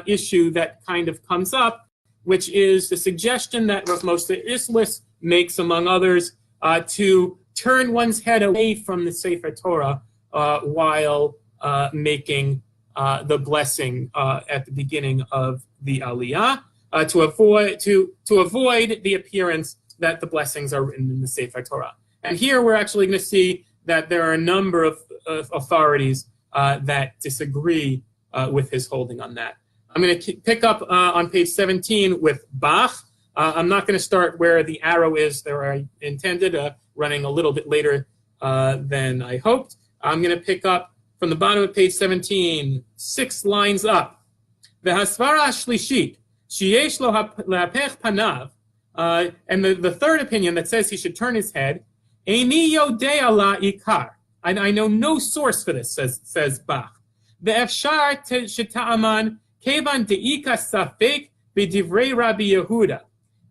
issue that kind of comes up, which is the suggestion that Rav Moshe Isserlis makes, among others, to turn one's head away from the Sefer Torah while making the blessing at the beginning of the Aliyah, to avoid the appearance that the blessings are written in the Sefer Torah. And here we're actually going to see that there are a number of authorities that disagree with his holding on that. I'm going to pick up on page 17 with Bach. I'm not going to start where the arrow is there I intended, running a little bit later than I hoped. I'm going to pick up from the bottom of page 17, 6 lines up. V'hasvara shlishit, sheyesh lo le'apech panav, and the third opinion that says he should turn his head, eini yodea la ikar. I know no source for this, says Bach. Ve'efshar sheta'aman kevan de'ika safek b'divrei Rabbi Yehuda,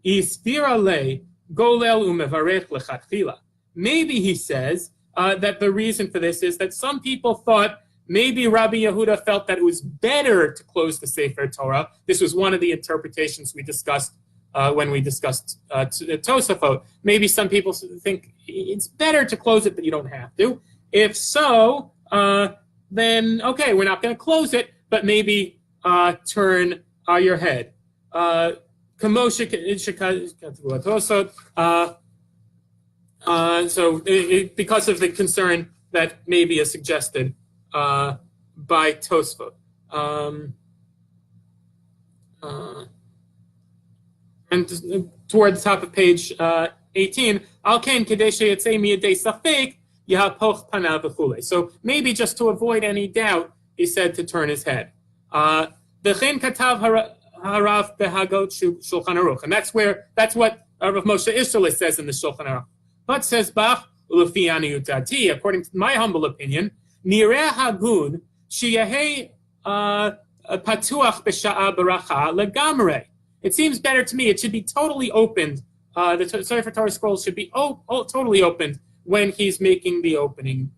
isvira le golel umevarech lechatchila. Maybe he says that the reason for this is that some people thought maybe Rabbi Yehuda felt that it was better to close the Sefer Torah. This was one of the interpretations we discussed when we discussed Tosafot. Maybe some people think it's better to close it, but you don't have to. If so, then okay, we're not going to close it, but maybe turn your head. So because of the concern that maybe is suggested by Tosfot. And toward the top of page 18, Al Ken Kadesh Yatzei Miyadei Safek Yahapoch Panav V'chulei. So maybe just to avoid any doubt, he said to turn his head. V'chein Katav Harav Behagot Shulchan Aruch, and that's what Rav Moshe Isserles says in the Shulchan Aruch. But says Bach, Ulefi Aniyut Dati, according to my humble opinion, Nireh Hagun Sheyehei Patuach B'Sha'a Baracha Legamrei. It seems better to me. It should be totally opened. The Sefer Torah scroll should be totally opened when he's making the opening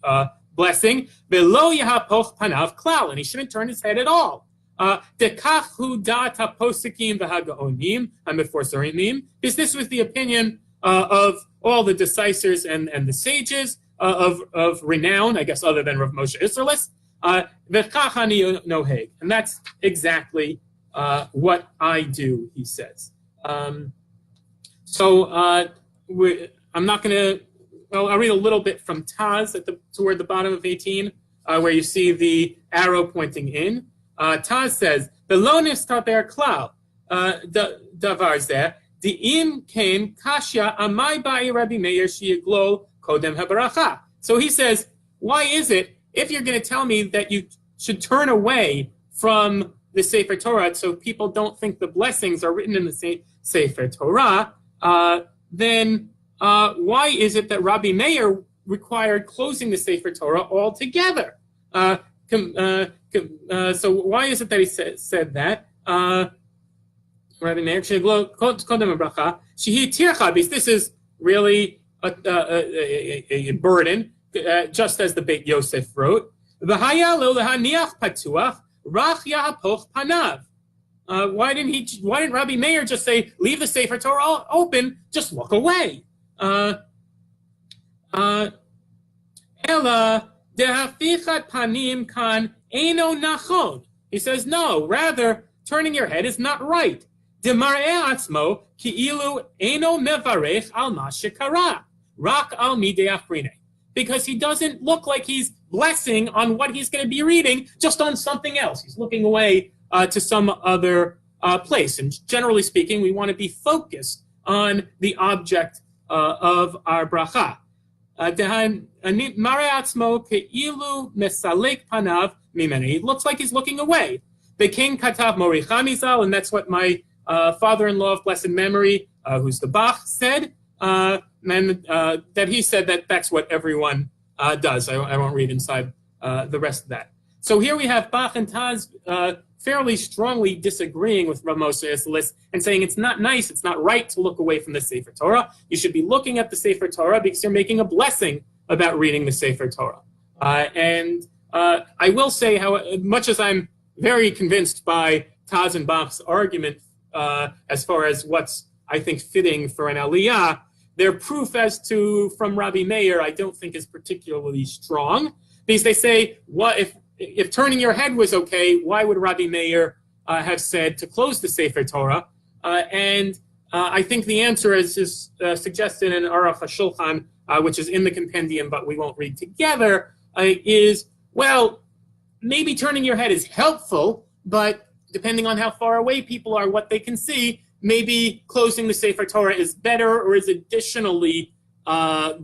blessing. V'lo yahapoch panav klal, and he shouldn't turn his head at all. Dekach hu dat haposikim v'hagaonim hameforsarim, because this was the opinion of all the decisors and the sages of renown, I guess, other than Rav Moshe Isserles. V'chach ani noheg, and that's exactly what I do, he says. I'm not going to. Well, I'll read a little bit from Taz toward the bottom of 18, where you see the arrow pointing in. Taz says, "V'lo nistaber klal davar zeh di'im kain kasha amai ba'i Rabbi Meir sheyiglol kodem habaracha." So he says, why is it, if you're going to tell me that you should turn away from the Sefer Torah so people don't think the blessings are written in the Sefer Torah, then why is it that Rabbi Meir required closing the Sefer Torah altogether? So why is it that he said that? Rabbi Meir, because this is really a burden, just as the Beit Yosef wrote. Why didn't Rabbi Meir just say, leave the Sefer Torah open, just look away? Ela dehafichat panim kan eno nachon. He says, no, rather, turning your head is not right. Demar'e atzmo ki'ilu eno mevarech al ma shekara, rak al midei afrine. Because he doesn't look like he's blessing on what he's going to be reading, just on something else. He's looking away to some other place. And generally speaking, we want to be focused on the object of our bracha. He looks like he's looking away. The king katav mori chamizal, and that's what my father-in-law of blessed memory, who's the Bach, said. And that he said that that's what everyone does. I won't read inside the rest of that. So here we have Bach and Taz fairly strongly disagreeing with Rav Moshe Isserles and saying it's not nice, it's not right to look away from the Sefer Torah. You should be looking at the Sefer Torah because you're making a blessing about reading the Sefer Torah. And I will say, how much as I'm very convinced by Taz and Bach's argument as far as what's, I think, fitting for an Aliyah, their proof as to from Rabbi Meir, I don't think is particularly strong, because they say, what if turning your head was okay, why would Rabbi Meir have said to close the Sefer Torah? And I think the answer is suggested in Aruch HaShulchan, which is in the compendium, but we won't read together, is, well, maybe turning your head is helpful, but depending on how far away people are, what they can see, maybe closing the Sefer Torah is better or is additionally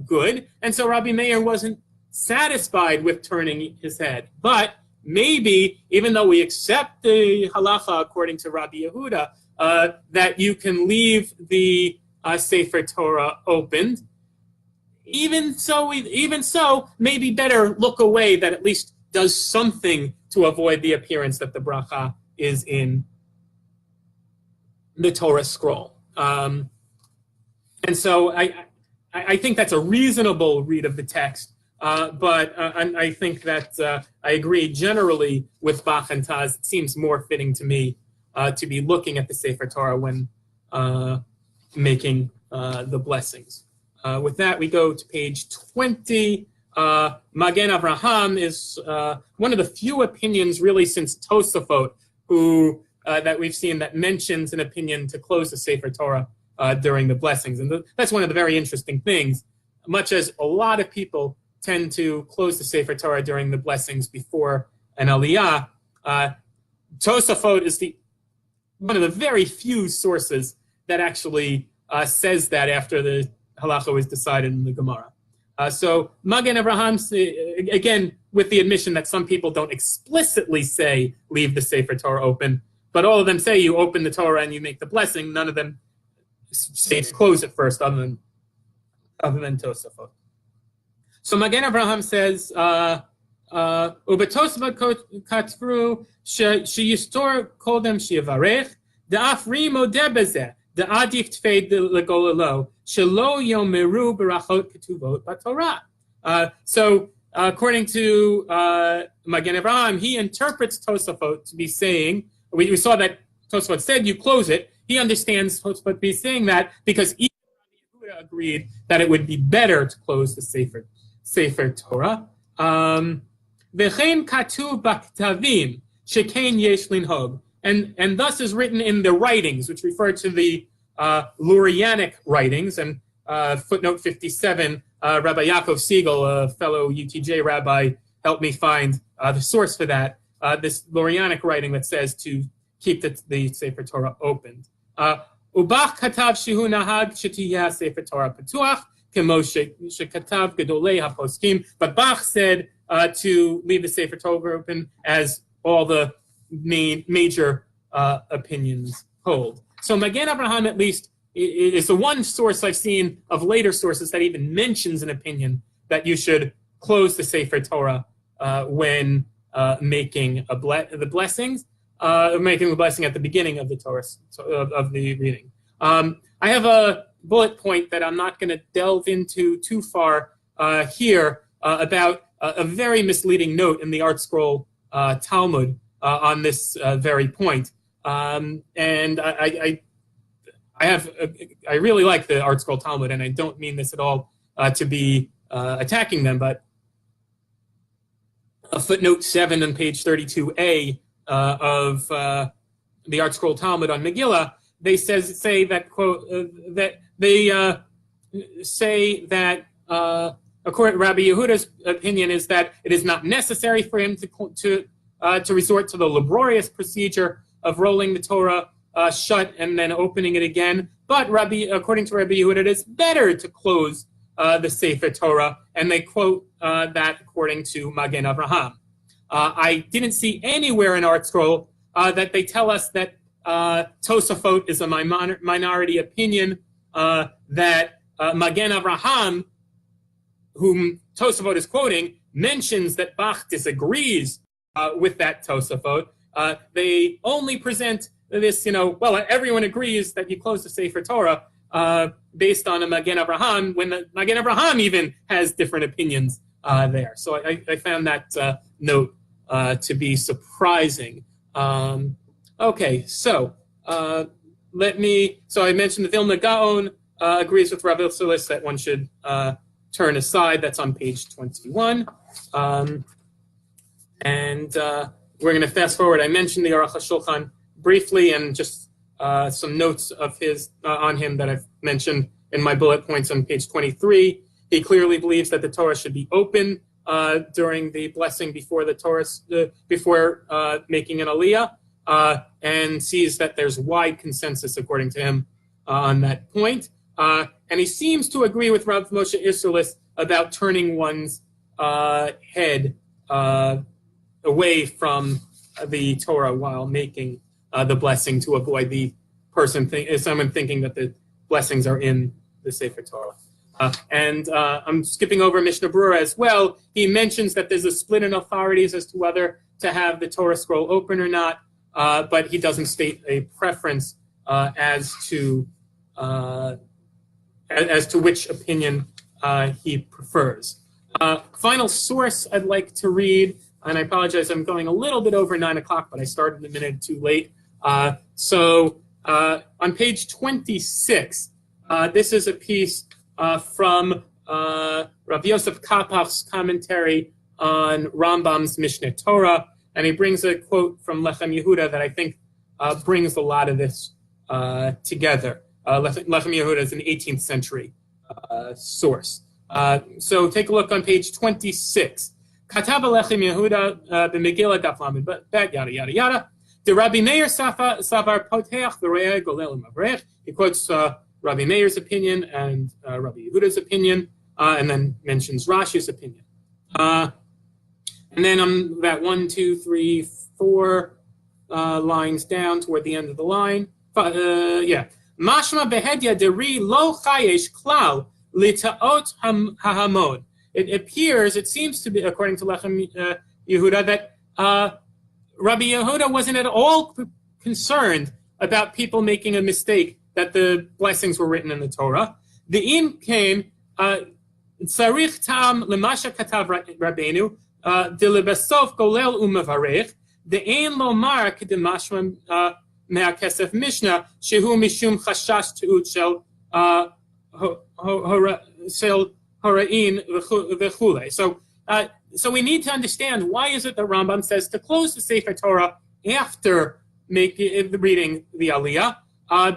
good. And so Rabbi Meir wasn't satisfied with turning his head. But maybe, even though we accept the halacha according to Rabbi Yehuda, that you can leave the Sefer Torah opened, even so, maybe better look away that at least does something to avoid the appearance that the bracha is in the Torah scroll. And so I think that's a reasonable read of the text, but I think that I agree generally with Bach and Taz. It seems more fitting to me to be looking at the Sefer Torah when making the blessings. With that, we go to page 20. Magen Avraham is one of the few opinions really since Tosafot who that we've seen that mentions an opinion to close the Sefer Torah during the blessings. And that's one of the very interesting things. Much as a lot of people tend to close the Sefer Torah during the blessings before an Aliyah. Tosafot is one of the very few sources that actually says that after the halacha was decided in the Gemara. So Magen Avraham, again, with the admission that some people don't explicitly say leave the Sefer Torah open, but all of them say you open the Torah and you make the blessing. None of them say to close it first, other than Tosafot. So Magen Avraham says, "Ubetosafot katru sheyistor kodem sheyavarech da'afri modeh bezeh da'adif tfei legolalo shelo yomeru berachot ketuvot b'Torah." So according to Magen Avraham, he interprets Tosafot to be saying, we saw that Tosafot said you close it. He understands Tosafot to be saying that because even Rabbi Yehuda agreed that it would be better to close the Sefer Torah. V'chein katuv b'ktavim shekein yesh linhog, and thus is written in the writings, which refer to the Lurianic writings. And footnote 57, Rabbi Yaakov Siegel, a fellow UTJ rabbi, helped me find the source for that. This Lurianic writing that says to keep the Sefer Torah opened. Ubach katav shehu nahag shetiyah Sefer Torah patuach kemo shekatav gedolei haposkim. But Bach said to leave the Sefer Torah open, as all the major opinions hold. So Magen Avraham, at least, is the one source I've seen of later sources that even mentions an opinion that you should close the Sefer Torah when making the blessings, making the blessing at the beginning of the Torah, of the reading. I have a bullet point that I'm not going to delve into too far here about a very misleading note in the Art Scroll Talmud on this very point. And I really like the Art Scroll Talmud, and I don't mean this at all to be attacking them, but footnote 7 on page 32a of the Art Scroll Talmud on Megillah, they say that, quote, that they say that according to Rabbi Yehuda's opinion is that it is not necessary for him to resort to the laborious procedure of rolling the Torah shut and then opening it again. But according to Rabbi Yehuda, it is better to close the Sefer Torah, and they quote that according to Magen Avraham. I didn't see anywhere in Art Scroll that they tell us that Tosafot is a minority opinion, that Magen Avraham, whom Tosafot is quoting, mentions that Bach disagrees with that Tosafot. They only present this, well, everyone agrees that you close the Sefer Torah based on a Magen Avraham, when the Magen Avraham even has different opinions there. So I found that note to be surprising. Okay, so I mentioned the Vilna Gaon agrees with Rav Ilselis that one should turn aside. That's on page 21. And we're going to fast forward. I mentioned the Aruch HaShulchan briefly, and just some notes of his on him that I've mentioned in my bullet points on page 23. He clearly believes that the Torah should be open during the blessing before the Torah, before making an Aliyah, and sees that there's wide consensus, according to him, on that point. And he seems to agree with Rav Moshe Isserlis about turning one's head away from the Torah while making the blessing, to avoid the someone thinking that the blessings are in the Sefer Torah. And I'm skipping over Mishnah Berurah as well. He mentions that there's a split in authorities as to whether to have the Torah scroll open or not, but he doesn't state a preference as to which opinion he prefers. Final source I'd like to read, and I apologize, I'm going a little bit over 9 o'clock, but I started a minute too late. So on page 26, this is a piece from Rav Yosef Kapach's commentary on Rambam's Mishneh Torah, and he brings a quote from Lechem Yehuda that I think brings a lot of this together. Lechem Yehuda is an 18th century source. So take a look on page 26. Katav Alechem Yehuda b'Megillah Daf Lamed Bet yada yada yada. The Rabbi Meir Savar Poteach v'Re'eh Golel Mavrech. He quotes Rabbi Meir's opinion and Rabbi Yehuda's opinion, and then mentions Rashi's opinion. And then I'm about 1, 2, 3, 4 lines down toward the end of the line. Mashma behedya deri lo chayesh klal litaot hahamod. It appears, it seems to be, according to Lechem Yehuda, that Rabbi Yehuda wasn't at all concerned about people making a mistake that the blessings were written in the Torah. The im came tzarich tam lemasha katav Rabbeinu delebasof golel umavarech de'ein lomar kedemashma me'akesef mishnah shehu mishum chashash te'ut shel hora'in v'chule. So we need to understand, why is it the Rambam says to close the Sefer Torah after reading the Aliyah?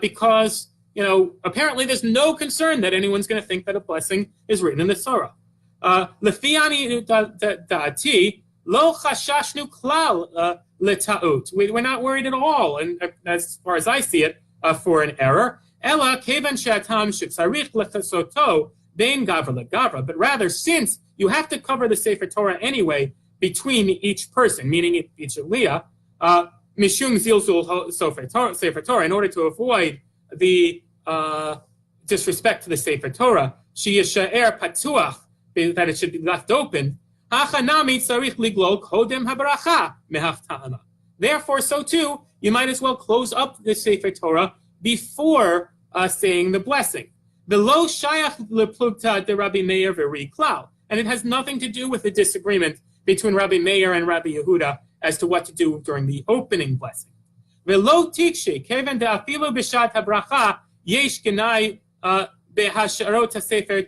Because, apparently there's no concern that anyone's going to think that a blessing is written in the Torah. Lefiani da'ati lo chashashnu klal leta'ut. We're not worried at all, and as far as I see it, for an error. Ella kevan she'atam she'tzarich lechasoto bein gavra legavra. But rather, since you have to cover the Sefer Torah anyway between each person, meaning each Aliyah, mishum zilzul Sefer Torah, in order to avoid the disrespect to the Sefer Torah, sheyishaer patuach, that it should be left open. Therefore, so too, you might as well close up the Sefer Torah before saying the blessing. The lo shayach leplugta de Rabbi Meir v'ri klal, and it has nothing to do with the disagreement between Rabbi Meir and Rabbi Yehuda as to what to do during the opening blessing. V'lo tikshe keven de'afilu b'shat habracha yesh genai behasharot hasefer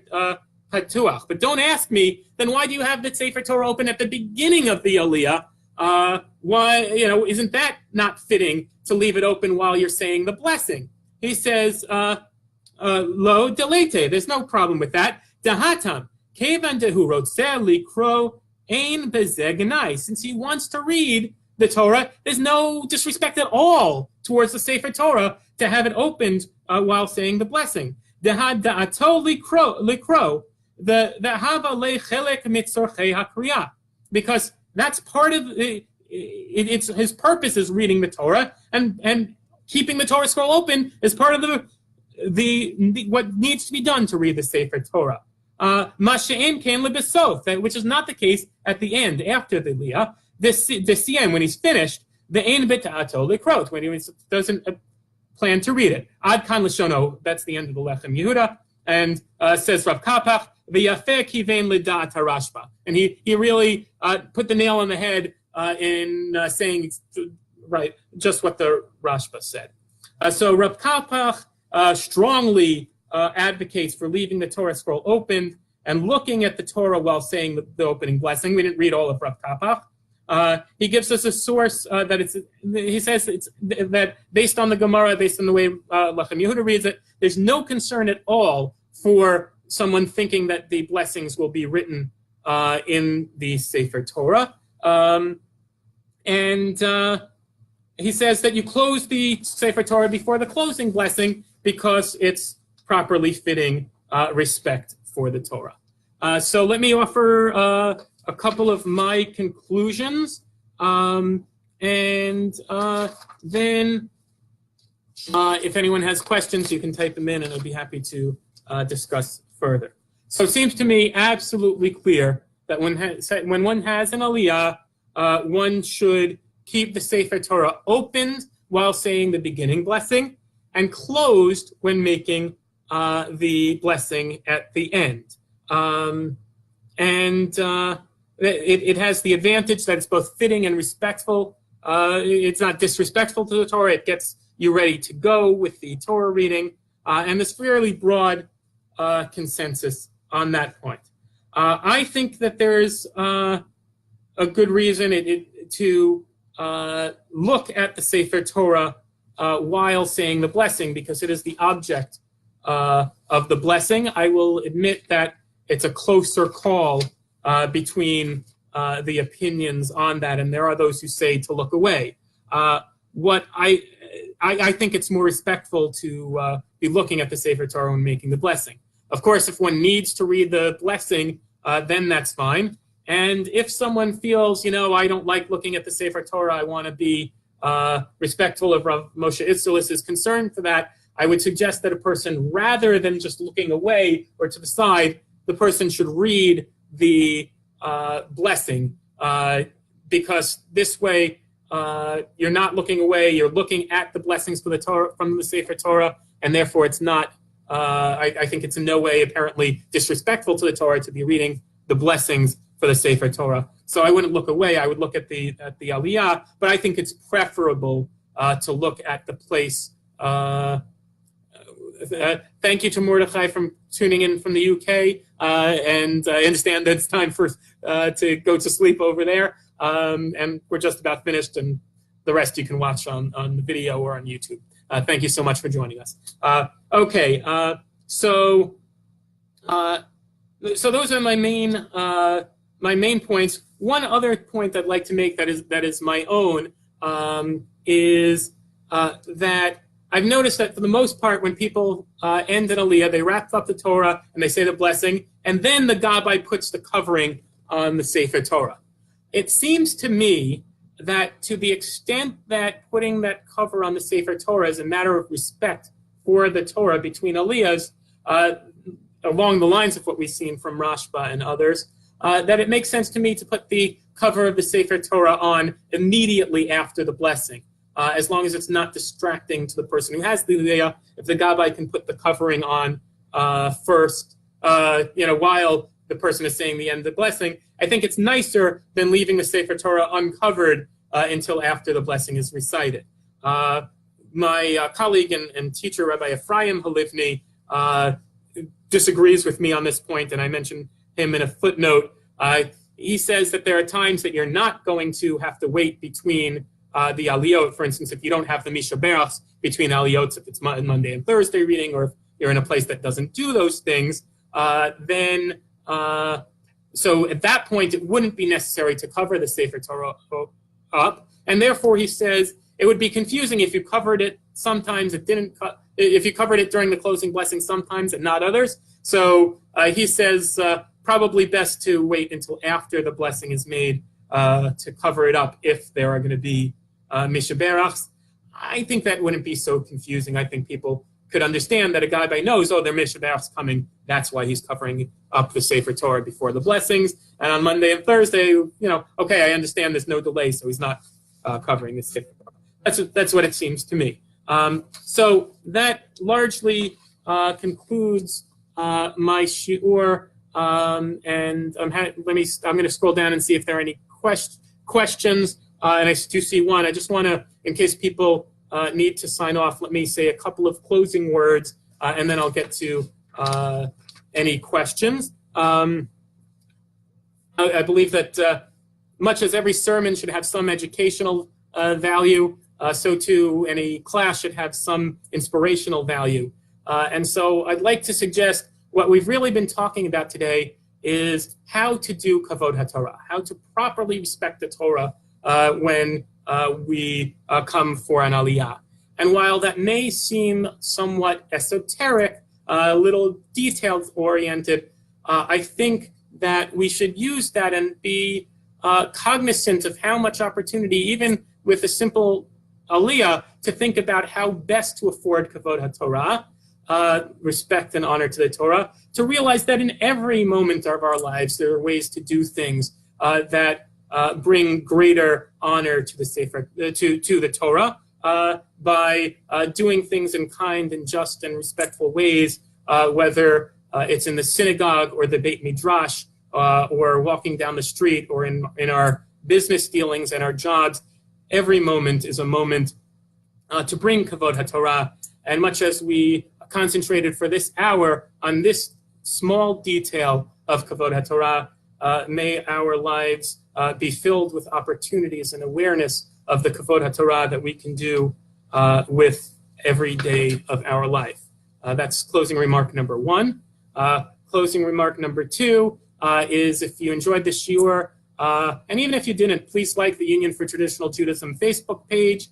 patuach. But don't ask me, then why do you have the Sefer Torah open at the beginning of the Aliyah? Why, isn't that not fitting to leave it open while you're saying the blessing? He says, lo delete. There's no problem with that. Dahatam kevan dehu rotzeh likro ein bezeh genai. Since he wants to read the Torah, there's no disrespect at all towards the Sefer Torah to have it opened while saying the blessing. Dahad da'ato likro the hava lechelek mitzorchei hakriya, because that's part of it's his purpose is reading the Torah, and keeping the Torah scroll open is part of the what needs to be done to read the Sefer Torah. Masha'im came lebesof, which is not the case at the end after the Aliyah. The siyam, when he's finished, the ein beta'ato lekrot, when he doesn't plan to read it. Ad kan l'shono, that's the end of the Lechem Yehuda, and says Rav Kapach, v'yafeh kivein l'da'at harashba, and he really put the nail on the head in saying right just what the Rashba said. So Rav Kapach strongly advocates for leaving the Torah scroll open and looking at the Torah while saying the opening blessing. We didn't read all of Rav Kapach. He gives us a source he says it's that based on the Gemara, based on the way Lechem Yehuda reads it, there's no concern at all for someone thinking that the blessings will be written in the Sefer Torah. And he says that you close the Sefer Torah before the closing blessing because it's properly fitting respect for the Torah. So let me offer a couple of my conclusions, and then if anyone has questions, you can type them in, and I'd be happy to discuss further. So it seems to me absolutely clear that when one has an Aliyah, one should keep the Sefer Torah opened while saying the beginning blessing and closed when making the blessing at the end. It has the advantage that it's both fitting and respectful. It's not disrespectful to the Torah. It gets you ready to go with the Torah reading. And there's fairly broad consensus on that point. I think that there's a good reason to look at the Sefer Torah while saying the blessing, because it is the object of the blessing. I will admit that it's a closer call between the opinions on that, and there are those who say to look away. What I think it's more respectful to be looking at the Sefer Torah when making the blessing. Of course, if one needs to read the blessing, then that's fine. And if someone feels, I don't like looking at the Sefer Torah, I want to be respectful of Rav Moshe Itzelis' concern for that, I would suggest that a person, rather than just looking away or to the side, the person should read the blessing, because this way you're not looking away, you're looking at the blessings for the Torah, from the Sefer Torah, and therefore it's not, I think it's in no way apparently disrespectful to the Torah to be reading the blessings for the Sefer Torah. So I wouldn't look away, I would look at the Aliyah, but I think it's preferable to look at the place. Thank you to Mordechai from tuning in from the UK, and I understand that it's time for to go to sleep over there, and we're just about finished, and the rest you can watch on the video or on YouTube. Thank you so much for joining us. So those are my main points. One other point I'd like to make that is my own is that I've noticed that for the most part, when people end an Aliyah, they wrap up the Torah and they say the blessing, and then the Gabbai puts the covering on the Sefer Torah. It seems to me that to the extent that putting that cover on the Sefer Torah is a matter of respect for the Torah between Aliyahs, along the lines of what we've seen from Rashba and others, that it makes sense to me to put the cover of the Sefer Torah on immediately after the blessing. As long as it's not distracting to the person who has the Aliyah, if the Gabbai can put the covering on first, while the person is saying the end of the blessing, I think it's nicer than leaving the Sefer Torah uncovered until after the blessing is recited. My colleague and teacher, Rabbi Ephraim Halivni, disagrees with me on this point, and I mentioned him in a footnote. He says that there are times that you're not going to have to wait between the Aliyot. For instance, if you don't have the Misha Berachs between Aliyot, if it's Monday and Thursday reading, or if you're in a place that doesn't do those things, then so at that point it wouldn't be necessary to cover the Sefer Torah up, and therefore he says it would be confusing if you covered it sometimes, if you covered it during the closing blessing sometimes and not others. So he says probably best to wait until after the blessing is made to cover it up if there are going to be Misha Berachs. I think that wouldn't be so confusing. I think people could understand that a Gabbai knows, there are Misha Berachs coming. That's why he's covering up the Sefer Torah before the blessings. And on Monday and Thursday, okay, I understand there's no delay, so he's not covering the Sefer Torah. That's what it seems to me. So that largely concludes my shiur. And I'm going to scroll down and see if there are any questions. And I do see one. I just want to, in case people need to sign off, let me say a couple of closing words, and then I'll get to any questions. I believe that much as every sermon should have some educational value, so too any class should have some inspirational value. And so I'd like to suggest what we've really been talking about today is how to do Kavod HaTorah, how to properly respect the Torah when we come for an Aliyah. And while that may seem somewhat esoteric, a little detail-oriented, I think that we should use that and be cognizant of how much opportunity, even with a simple Aliyah, to think about how best to afford Kavod HaTorah, respect and honor to the Torah, to realize that in every moment of our lives there are ways to do things that bring greater honor to the Sefer, to the Torah, by doing things in kind and just and respectful ways, whether it's in the synagogue or the Beit Midrash, or walking down the street, or in our business dealings and our jobs. Every moment is a moment to bring Kavod HaTorah, and much as we concentrated for this hour on this small detail of Kavod HaTorah, may our lives be filled with opportunities and awareness of the Kavod HaTorah that we can do with every day of our life. That's closing remark number one. Closing remark number two is, if you enjoyed this shiur, And even if you didn't, please like the Union for Traditional Judaism Facebook page.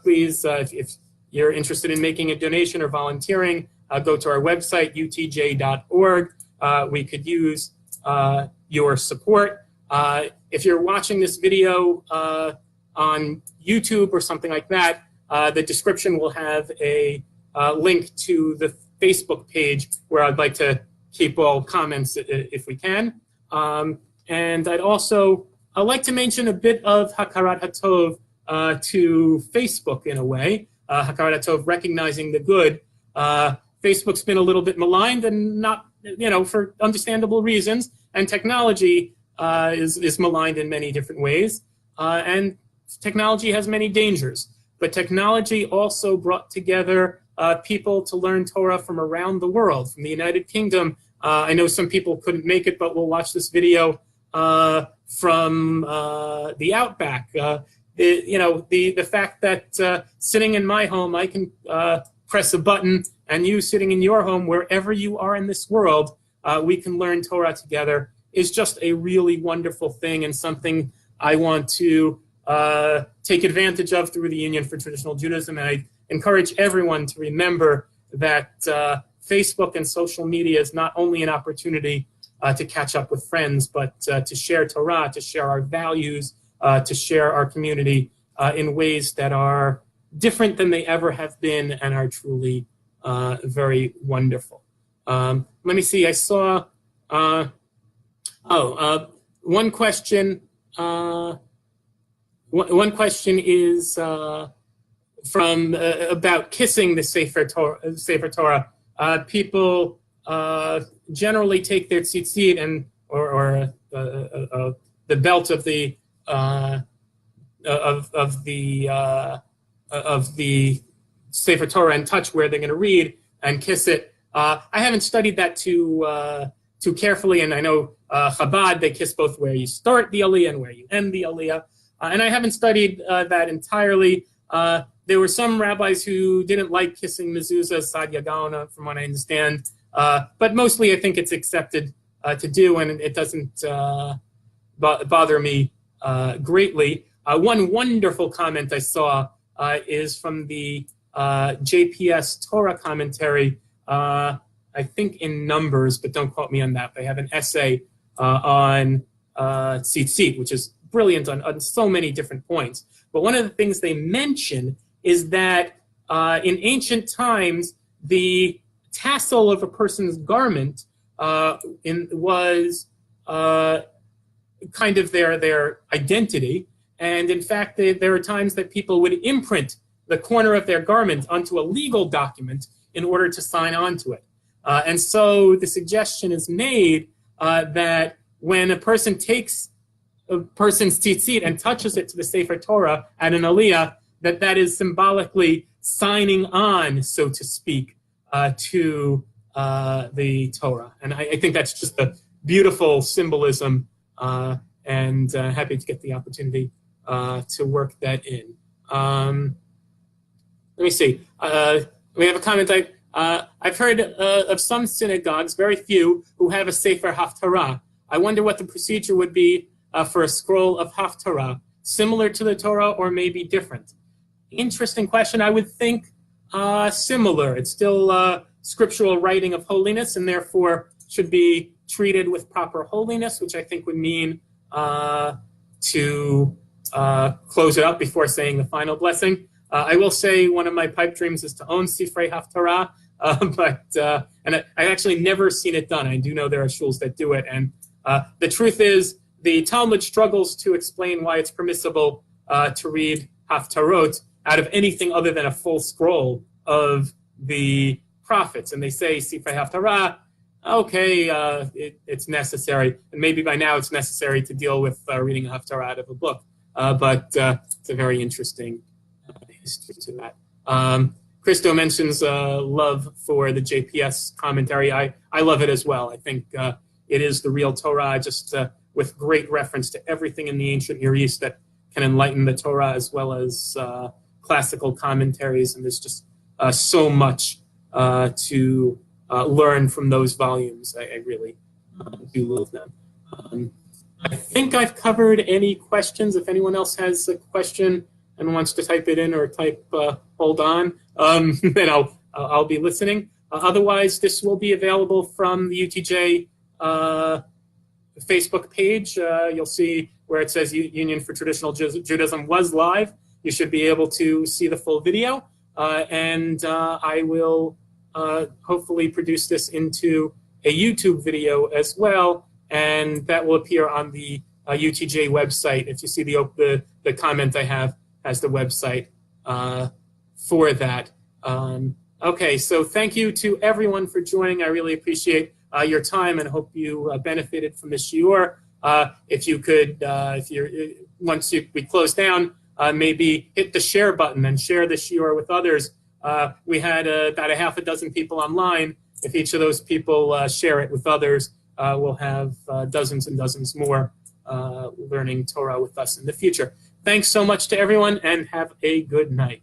Please, if you're interested in making a donation or volunteering, go to our website, utj.org. We could use your support. If you're watching this video on YouTube or something like that, the description will have a link to the Facebook page where I'd like to keep all comments if we can. And I'd also like to mention a bit of Hakarat HaTov to Facebook in a way. Hakarat HaTov, recognizing the good. Facebook's been a little bit maligned and not, for understandable reasons. And technology is maligned in many different ways. And technology has many dangers. But technology also brought together people to learn Torah from around the world, from the United Kingdom. I know some people couldn't make it, but we'll watch this video from the Outback. The fact that sitting in my home, I can press a button, and you sitting in your home, wherever you are in this world, we can learn Torah together, is just a really wonderful thing, and something I want to take advantage of through the Union for Traditional Judaism. And I encourage everyone to remember that Facebook and social media is not only an opportunity to catch up with friends, but to share Torah, to share our values, to share our community in ways that are different than they ever have been and are truly very wonderful. Let me see, I saw, one question. One question is from about kissing the Sefer Torah. People generally take their tzitzit and or the belt of the Sefer Torah and touch where they're going to read and kiss it. I haven't studied that too carefully, and I know Chabad, they kiss both where you start the Aliyah and where you end the Aliyah. And I haven't studied that entirely. There were some rabbis who didn't like kissing mezuzah, Sadia Gaona, from what I understand. But mostly I think it's accepted to do, and it doesn't bother me greatly. One wonderful comment I saw is from the JPS Torah commentary, I think in Numbers, but don't quote me on that. They have an essay on tzitzit, which is brilliant on so many different points. But one of the things they mention is that in ancient times, the tassel of a person's garment was kind of their identity. And in fact, there are times that people would imprint the corner of their garment onto a legal document in order to sign on to it. And so the suggestion is made that when a person takes a person's tzitzit and touches it to the Sefer Torah at an Aliyah, that is symbolically signing on, so to speak, to the Torah. And I think that's just a beautiful symbolism, and happy to get the opportunity to work that in. Let me see. We have a comment. I've heard of some synagogues, very few, who have a Sefer Haftarah. I wonder what the procedure would be for a scroll of Haftarah, similar to the Torah or maybe different. Interesting question. I would think similar. It's still scriptural writing of holiness, and therefore should be treated with proper holiness, which I think would mean to close it up before saying the final blessing. I will say one of my pipe dreams is to own Sifrei Haftarah, and I've actually never seen it done. I do know there are shuls that do it, and the truth is the Talmud struggles to explain why it's permissible to read Haftarot out of anything other than a full scroll of the prophets. And they say Sifrei Haftarah, okay, it's necessary, and maybe by now it's necessary to deal with reading a Haftarah out of a book, but it's a very interesting history to that. Christo mentions love for the JPS commentary. I love it as well. I think it is the real Torah, just with great reference to everything in the ancient Near East that can enlighten the Torah, as well as classical commentaries. And there's just so much to learn from those volumes. I really do love them. I think I've covered any questions. If anyone else has a question and wants to type it in or type hold on, then I'll be listening. Otherwise, this will be available from the UTJ Facebook page. You'll see where it says Union for Traditional Judaism was live. You should be able to see the full video. And I will hopefully produce this into a YouTube video as well. And that will appear on the UTJ website. If you see the comment I have as the website for that. Okay, so thank you to everyone for joining. I really appreciate your time and hope you benefited from this shiur. If you could, once we close down, maybe hit the share button and share the shiur with others. We had about a half a dozen people online. If each of those people share it with others, we'll have dozens and dozens more learning Torah with us in the future. Thanks so much to everyone and have a good night.